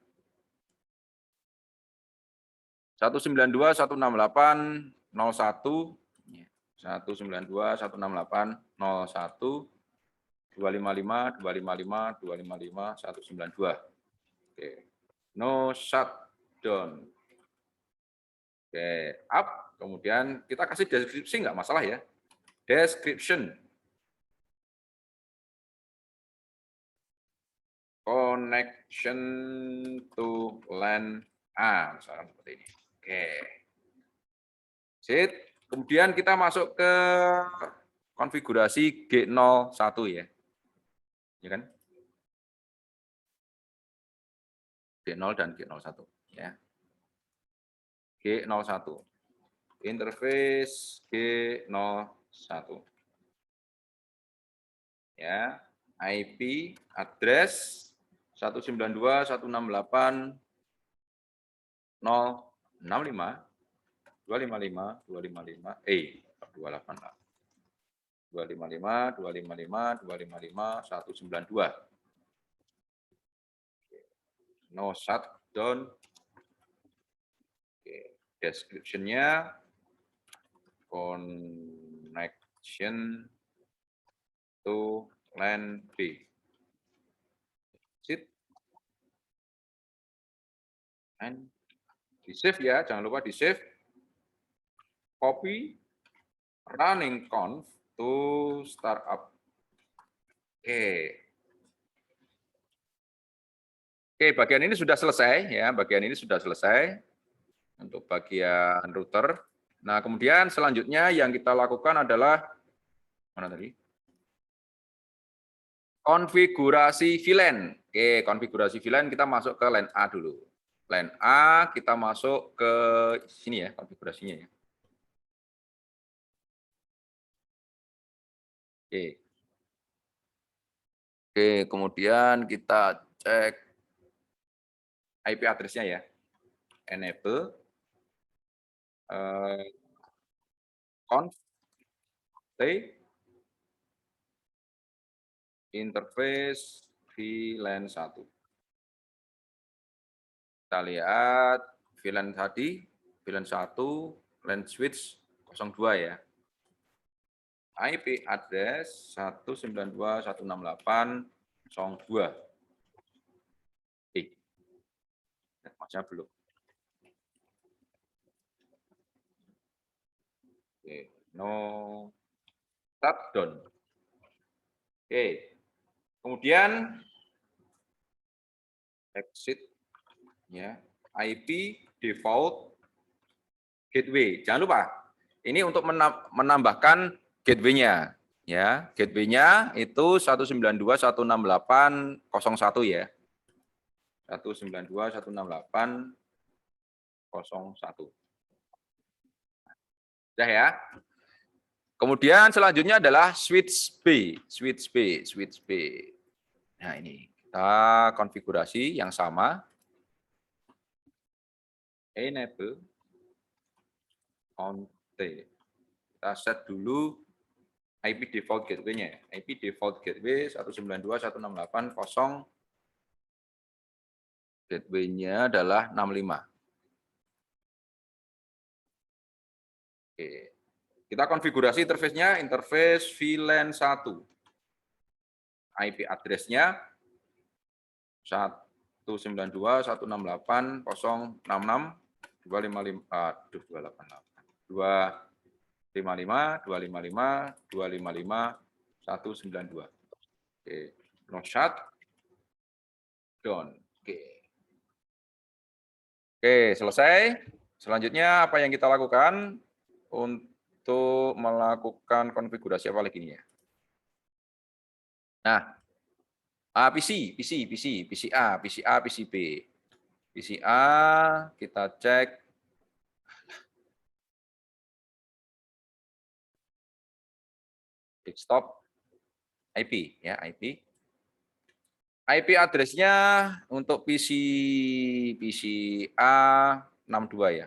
192.168.01 192.168.01 255 255 255 192. Oke. No shutdown. Oke, up. Kemudian kita kasih deskripsi nggak masalah ya. Description. Connection to LAN A, misalkan seperti ini. Oke. Sit. Kemudian kita masuk ke konfigurasi G01 ya. Ya kan? G0 dan G01 ya. G01. Interface G01. Ya, IP address 192.168.065 255 255 288 255 255 255 192. No shutdown. Oke, description-nya connection to LAN B. Sit. And di save ya, jangan lupa di save. Copy running conf to startup. Oke. Oke, bagian ini sudah selesai ya, bagian ini sudah selesai untuk bagian router. Nah, kemudian selanjutnya yang kita lakukan adalah mana tadi? Konfigurasi VLAN. Oke, konfigurasi VLAN kita masuk ke LAN A dulu. LAN A kita masuk ke sini ya konfigurasinya ya. Oke. Oke, kemudian kita cek IP address-nya ya. Enable conf interface VLAN 1. Kita lihat VLAN tadi, VLAN 1, LAN switch 02 ya. IP address 192.168.02. Masnya belum. Oke, no shutdown. Oke. Kemudian exit ya, IP default gateway. Jangan lupa, ini untuk menambahkan gateway-nya ya. Gateway-nya itu 192.168.01 ya. 192.168.01. Sudah ya. Kemudian selanjutnya adalah switch B. Nah, ini kita konfigurasi yang sama. Enable on T. Kita set dulu IP default gateway-nya. IP default gateway 192.168.0. Gateway-nya adalah 65. Oke. Kita konfigurasi interface-nya, interface VLAN 1. IP address-nya 192.168.065.255.255.192. Oke, no shut down. Oke, selesai. Selanjutnya apa yang kita lakukan untuk melakukan konfigurasi apa lagi ini ya? Nah, PCA, PCB. PCA kita cek desktop IP ya, IP. IP address-nya untuk PCA 62 ya.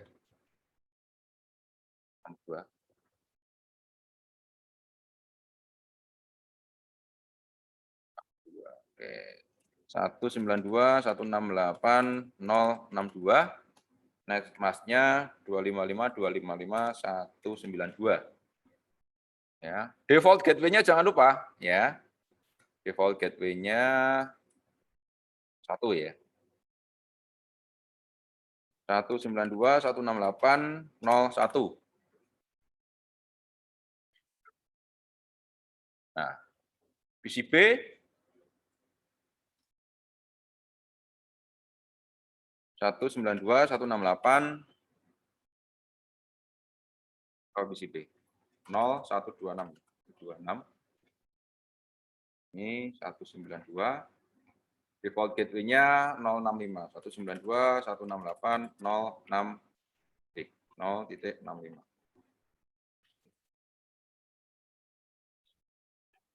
62. Oke. 192.168.062. Next mask-nya 255.255.192. Ya. Default gateway-nya jangan lupa ya. Default gateway-nya 1 ya. 192.168.01. Nah, PCB 192.168 PCB 0126. Ini 192. Default gateway-nya 065. 192.168.065.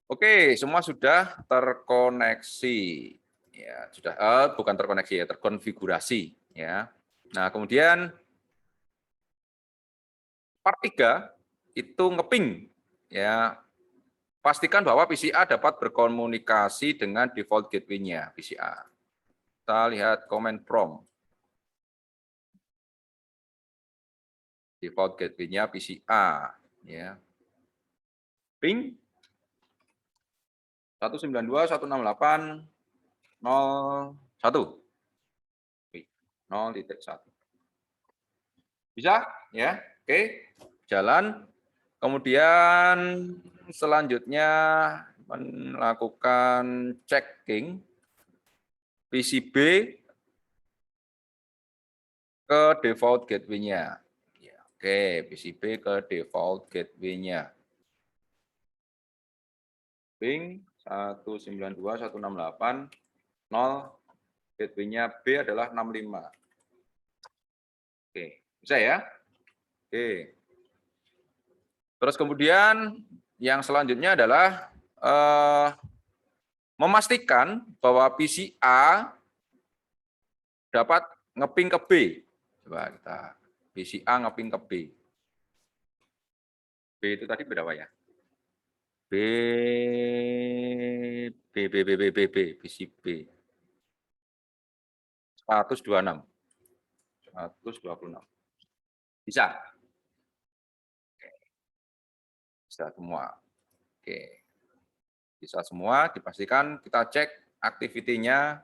Oke, semua sudah terkoneksi. Ya, sudah bukan terkoneksi ya, terkonfigurasi ya. Nah, kemudian part 3 itu ngeping ya. Pastikan bahwa PCA dapat berkomunikasi dengan default gateway-nya PCA. Kita lihat command prompt. Default gateway-nya PCA ya. Ping 192.168.01. 0.1. Bisa ya? Oke, jalan. Kemudian selanjutnya melakukan checking PCB ke default gateway-nya. Ya, oke, PCB ke default gateway-nya. Ping 192.168.0, gateway-nya B adalah 65. Oke, bisa ya? Oke. Terus kemudian yang selanjutnya adalah memastikan bahwa PC A dapat ngeping ke B. Coba kita PC A ngeping ke B. B itu tadi berapa ya? B PC B 126. 126. Bisa? Bisa semua. Oke. Bisa semua, dipastikan kita cek activity-nya.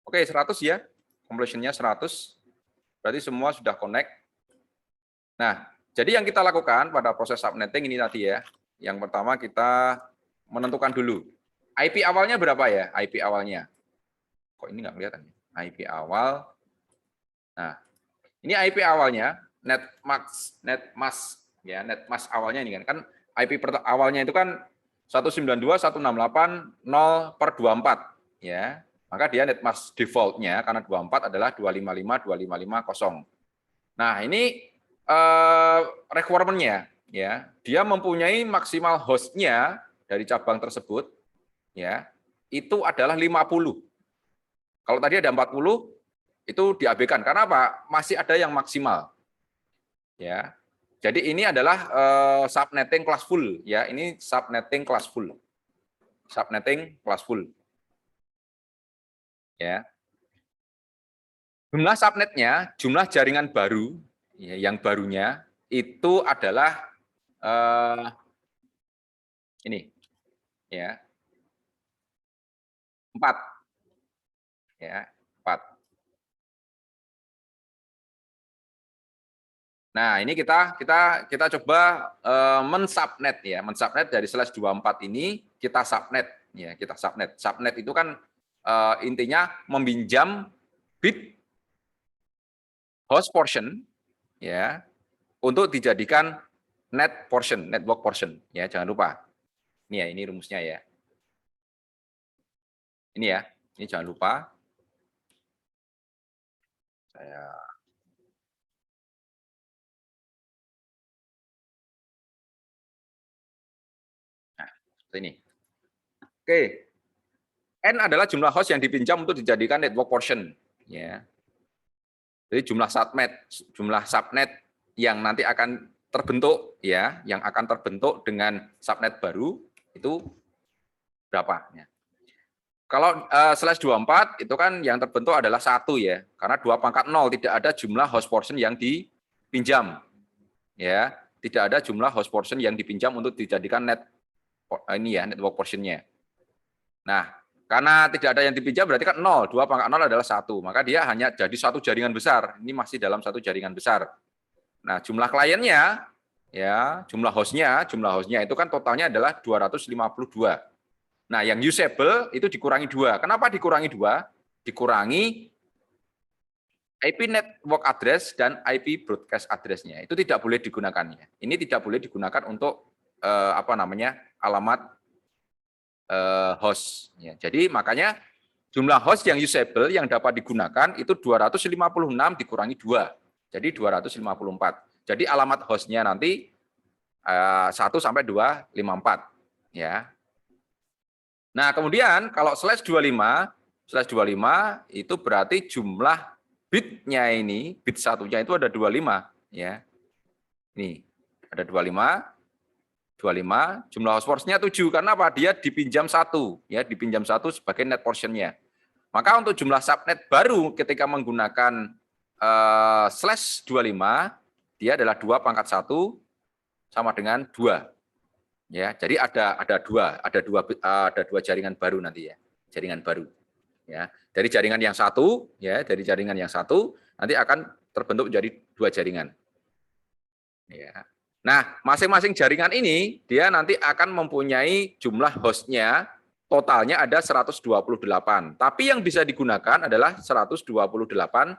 Oke, 100 ya. Completion-nya 100. Berarti semua sudah connect. Nah, jadi yang kita lakukan pada proses subnetting ini tadi ya. Yang pertama kita menentukan dulu. IP awalnya berapa ya? IP awalnya. Kok ini nggak kelihatan ya? IP awal. Nah, ini IP awalnya netmask ya, netmask awalnya ini kan IP awalnya itu kan 192.168.0/24 ya. Maka dia netmask defaultnya karena 24 adalah 255.255.0. Nah, ini requirement-nya ya. Dia mempunyai maksimal host-nya dari cabang tersebut ya. Itu adalah 50. Kalau tadi ada 40 itu diabaikan karena apa? Masih ada yang maksimal. Ya. Jadi ini adalah subnetting kelas full ya. Ini subnetting kelas full. Subnetting kelas full. Ya. Jumlah subnetnya, jumlah jaringan baru ya, yang barunya itu adalah ini ya. 4. Ya, 4. Nah, ini kita coba mensubnet ya, mensubnet dari /24 ini kita subnet ya, kita subnet. Subnet itu kan intinya meminjam bit host portion ya untuk dijadikan net portion, network portion ya, jangan lupa. Ini ya, ini rumusnya ya. Ini ya, ini jangan lupa. Nah, seperti ini. Oke. N adalah jumlah host yang dipinjam untuk dijadikan network portion ya. Jadi jumlah subnet yang nanti akan terbentuk ya, yang akan terbentuk dengan subnet baru itu berapa ya. Kalau /24 itu kan yang terbentuk adalah 1 ya, karena 2/0 tidak ada jumlah host portion yang dipinjam. Ya, tidak ada jumlah host portion yang dipinjam untuk dijadikan network portion-nya. Nah, karena tidak ada yang dipinjam berarti kan 0, 2/0 adalah 1, maka dia hanya jadi satu jaringan besar. Ini masih dalam satu jaringan besar. Nah, jumlah kliennya ya, jumlah hostnya itu kan totalnya adalah 252. Nah, yang usable itu dikurangi 2. Kenapa dikurangi 2? Dikurangi IP network address dan IP broadcast address-nya. Itu tidak boleh digunakannya. Ini tidak boleh digunakan untuk alamat host. Ya, jadi makanya jumlah host yang usable yang dapat digunakan itu 256 dikurangi 2. Jadi 254. Jadi alamat hostnya nanti 1 sampai 254. Ya. Nah, kemudian kalau /25 itu berarti jumlah bitnya ini, bit satunya itu ada 25 ya. Ini ada 25, jumlah host portion-nya 7 karena apa? Dia dipinjam 1 ya, dipinjam 1 sebagai net portion-nya. Maka untuk jumlah subnet baru ketika menggunakan /25 dia adalah 2/1 sama dengan 2. Ya, jadi ada dua jaringan baru nanti ya, jaringan baru. Ya, dari jaringan yang satu nanti akan terbentuk menjadi 2 jaringan. Ya. Nah, masing-masing jaringan ini dia nanti akan mempunyai jumlah hostnya totalnya ada 128. Tapi yang bisa digunakan adalah 128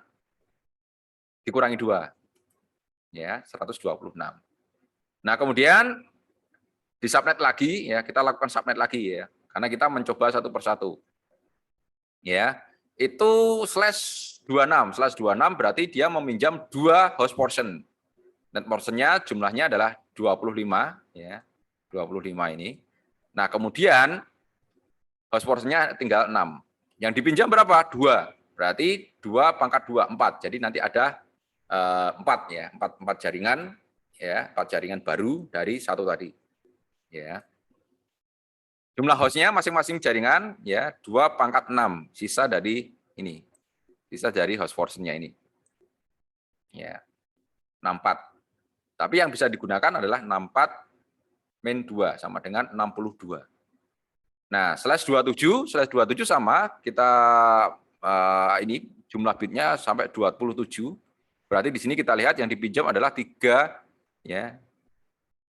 dikurangi 2. Ya, 126. Nah, kemudian di subnet lagi ya, kita lakukan subnet lagi ya, karena kita mencoba satu persatu. Ya, itu /26 berarti dia meminjam 2 host portion. Net portion-nya jumlahnya adalah 25 ya. 25 ini. Nah, kemudian host portionnya tinggal 6. Yang dipinjam berapa? 2. Berarti 2 pangkat 2, 4. Jadi nanti ada 4 ya, 4 jaringan ya, 4 jaringan baru dari satu tadi. Ya. Jumlah hostnya masing-masing jaringan ya 2 pangkat 6, sisa dari ini. Sisa dari host portionnya ini. Ya. 64. Tapi yang bisa digunakan adalah 64 min 2 sama dengan 62. Nah, /27 sama kita ini jumlah bitnya sampai 27. Berarti di sini kita lihat yang dipinjam adalah 3 ya.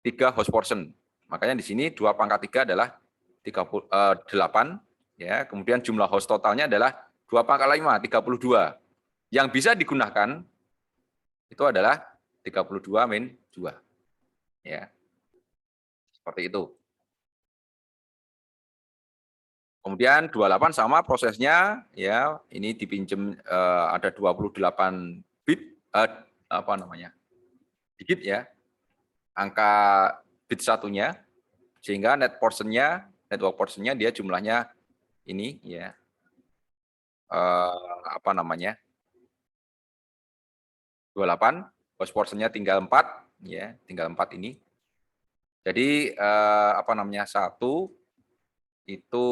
3 host portion. Makanya di sini 2 pangkat 3 adalah 8 ya. Kemudian jumlah host totalnya adalah 2 pangkat 5, 32. Yang bisa digunakan itu adalah 32 min 2. Ya. Seperti itu. Kemudian 28 sama prosesnya ya, ini dipinjam ada 28 bit apa namanya? Digit ya. Angka bit satunya sehingga network portionnya dia jumlahnya ini ya. Apa namanya? 28, host portionnya tinggal 4 ya, tinggal 4 ini. Jadi apa namanya? 1 itu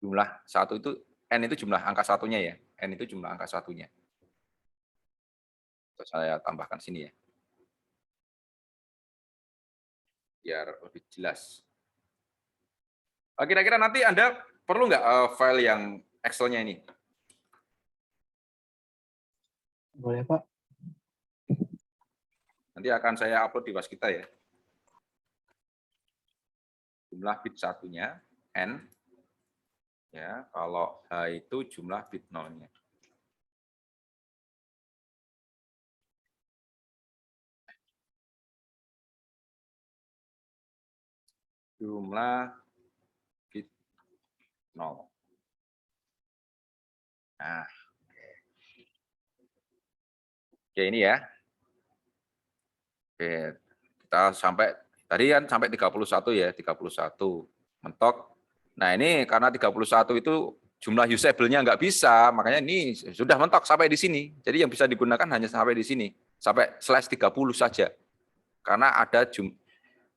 jumlah 1 itu N itu jumlah angka satunya ya. N itu jumlah angka satunya. Terus saya tambahkan sini ya. Biar lebih jelas. Kira-kira nanti Anda perlu nggak file yang Excel-nya ini? Boleh, Pak. Nanti akan saya upload di Waskita ya. Jumlah bit satunya, N. Ya, kalau H itu jumlah bit nolnya. Jumlah bit 0. Nah, oke ini ya. Oke, kita sampai tadi kan sampai 31 ya, 31 mentok. Nah, ini karena 31 itu jumlah usable-nya nggak bisa, makanya ini sudah mentok sampai di sini. Jadi yang bisa digunakan hanya sampai di sini, sampai /30 saja. Karena ada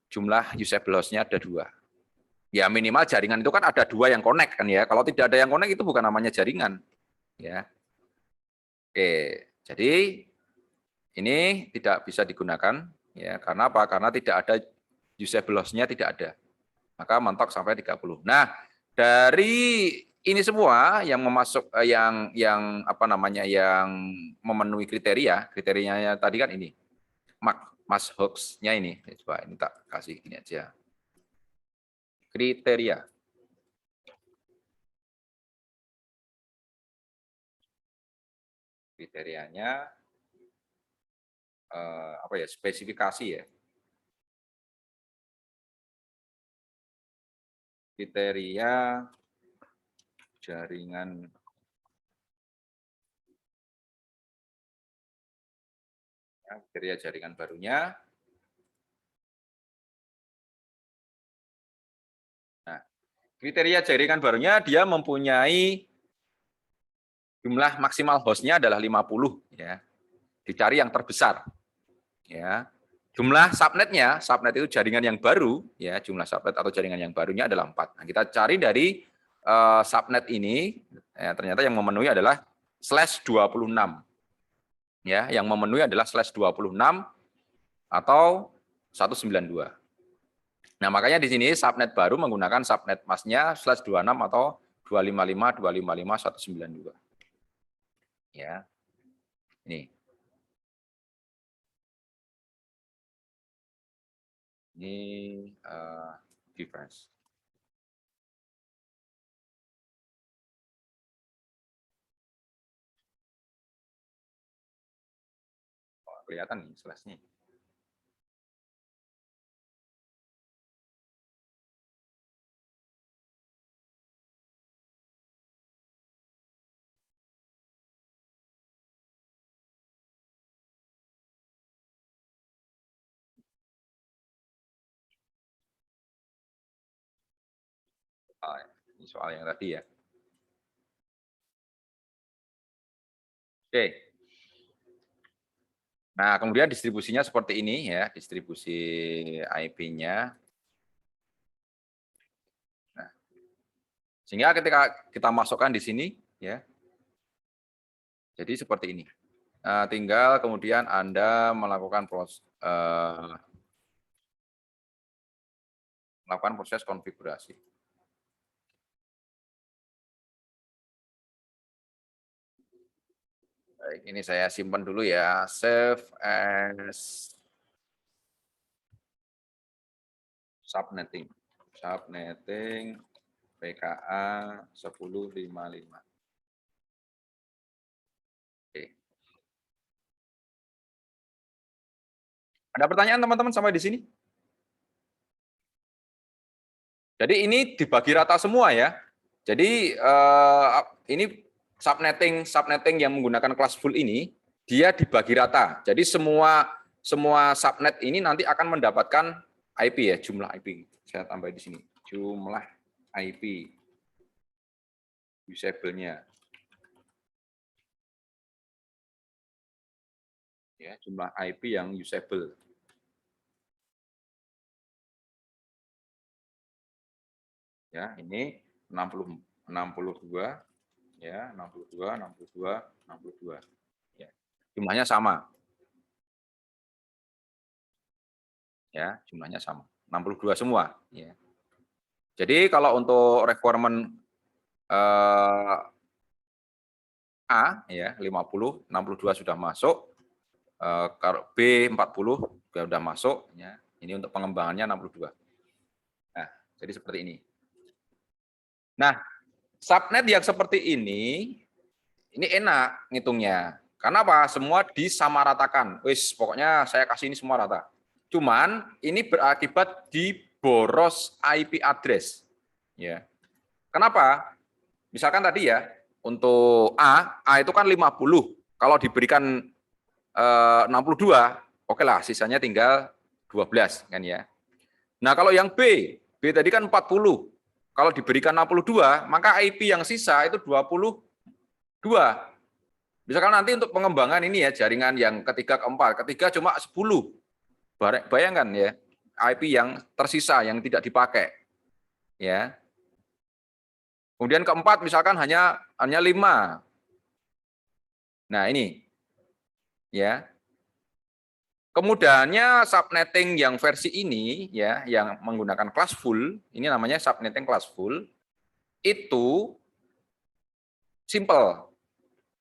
jumlah usable host-nya ada 2. Ya minimal jaringan itu kan ada 2 yang connect kan ya. Kalau tidak ada yang connect itu bukan namanya jaringan. Ya. Oke, jadi ini tidak bisa digunakan ya. Karena apa? Karena tidak ada usable host-nya tidak ada. Maka mentok sampai 30. Nah, dari ini semua yang yang apa namanya yang memenuhi kriterianya tadi kan ini. Mas hoax-nya ini. Coba ini tak kasih ini aja. Kriteria. Kriterianya apa ya? Spesifikasi ya. Kriteria jaringan kriteria jaringan barunya. Nah, kriteria jaringan barunya dia mempunyai jumlah maksimal hostnya adalah 50 ya. Dicari yang terbesar. Ya. Jumlah subnetnya, subnet itu jaringan yang baru ya, jumlah subnet atau jaringan yang barunya adalah 4. Nah, kita cari dari subnet ini ya, ternyata yang memenuhi adalah /26. Ya, yang memenuhi adalah /26 atau 192. Nah, makanya di sini subnet baru menggunakan subnet masnya /26 atau 255.255.192. Ya. Ini. Ini difference. Oh, kelihatan nih slash-nya. Ini soal yang tadi ya. Oke. Nah, kemudian distribusinya seperti ini ya, distribusi IP-nya. Nah, sehingga ketika kita masukkan di sini ya. Jadi seperti ini. Tinggal kemudian Anda melakukan proses konfigurasi. Baik, ini saya simpan dulu ya. Save as subnetting. Subnetting PKA 1055. Oke. Ada pertanyaan teman-teman sampai di sini? Jadi ini dibagi rata semua ya. Jadi ini subnetting yang menggunakan kelas full ini dia dibagi rata. Jadi semua subnet ini nanti akan mendapatkan IP ya, jumlah IP. Saya tambah di sini. Jumlah IP usable-nya. Ya, jumlah IP yang usable. Ya, ini 62 ya, 62. Ya. Jumlahnya sama. Ya, jumlahnya sama. 62 semua, ya. Jadi kalau untuk requirement A ya 50, 62 sudah masuk. B 40 sudah masuk ya. Ini untuk pengembangannya 62. Nah, jadi seperti ini. Nah, subnet yang seperti ini enak ngitungnya. Karena apa? Semua disamaratakan. Wis, pokoknya saya kasih ini semua rata. Cuman ini berakibat di boros IP address. Ya. Kenapa? Misalkan tadi ya, untuk A itu kan 50. Kalau diberikan 62, oke lah, sisanya tinggal 12 kan ya. Nah, kalau yang B tadi kan 40. Kalau diberikan 62, maka IP yang sisa itu 22. Misalkan nanti untuk pengembangan ini ya, jaringan yang ketiga, keempat, ketiga cuma 10. Bayangkan ya, IP yang tersisa, yang tidak dipakai. Ya. Kemudian keempat misalkan hanya 5. Nah, ini. Ya. Kemudahannya subnetting yang versi ini ya, yang menggunakan kelas full, ini namanya subnetting kelas full, itu simple.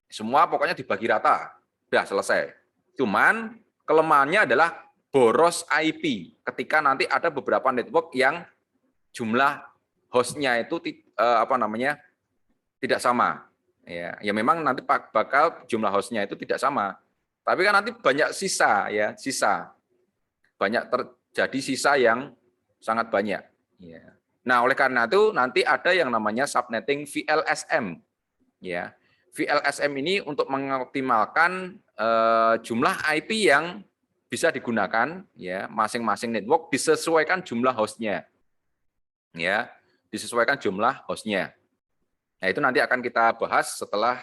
Semua pokoknya dibagi rata. Sudah selesai. Cuman kelemahannya adalah boros IP. Ketika nanti ada beberapa network yang jumlah hostnya itu tidak sama. Ya memang nanti bakal jumlah hostnya itu tidak sama. Tapi kan nanti banyak sisa ya, banyak terjadi sisa yang sangat banyak. Ya. Nah, oleh karena itu nanti ada yang namanya subnetting VLSM. Ya, VLSM ini untuk mengoptimalkan jumlah IP yang bisa digunakan, ya, masing-masing network disesuaikan jumlah hostnya, ya, disesuaikan jumlah hostnya. Nah, itu nanti akan kita bahas setelah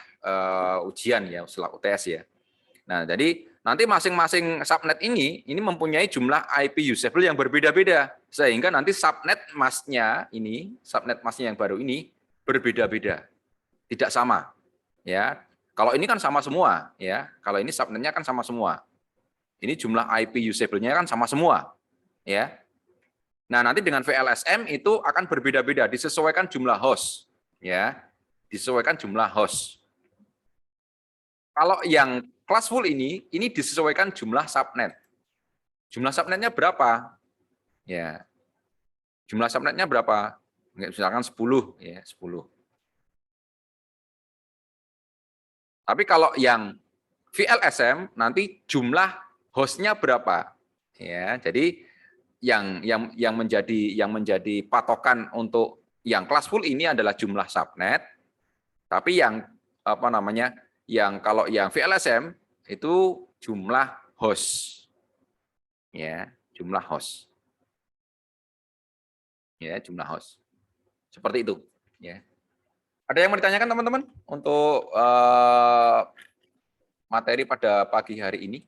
ujian ya, setelah UTS ya. Nah, jadi nanti masing-masing subnet ini mempunyai jumlah IP usable yang berbeda-beda, sehingga nanti subnet masknya yang baru ini berbeda-beda, tidak sama. Ya, kalau ini kan sama semua, ya. Kalau ini subnetnya kan sama semua. Ini jumlah IP usable-nya kan sama semua, ya. Nah, nanti dengan VLSM itu akan berbeda-beda, disesuaikan jumlah host, ya. Disesuaikan jumlah host. Kalau yang kelas full ini disesuaikan jumlah subnet. Jumlah subnetnya berapa? Ya. Jumlah subnetnya berapa? Misalkan 10, ya, 10. Tapi kalau yang VLSM nanti jumlah hostnya berapa? Ya, jadi yang menjadi patokan untuk yang kelas full ini adalah jumlah subnet. Tapi yang kalau yang VLSM itu jumlah host. Ya, jumlah host. Ya, jumlah host. Seperti itu. Ya. Ada yang mau ditanyakan teman-teman untuk materi pada pagi hari ini?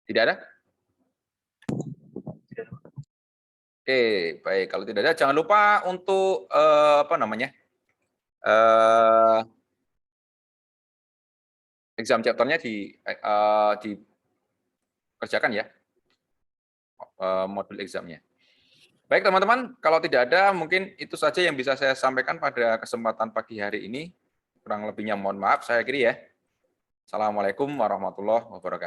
Tidak ada? Oke, baik. Kalau tidak ada, jangan lupa untuk exam chapter-nya dikerjakan ya, modul exam-nya. Baik teman-teman, kalau tidak ada mungkin itu saja yang bisa saya sampaikan pada kesempatan pagi hari ini. Kurang lebihnya mohon maaf, saya akhiri ya. Assalamualaikum warahmatullahi wabarakatuh.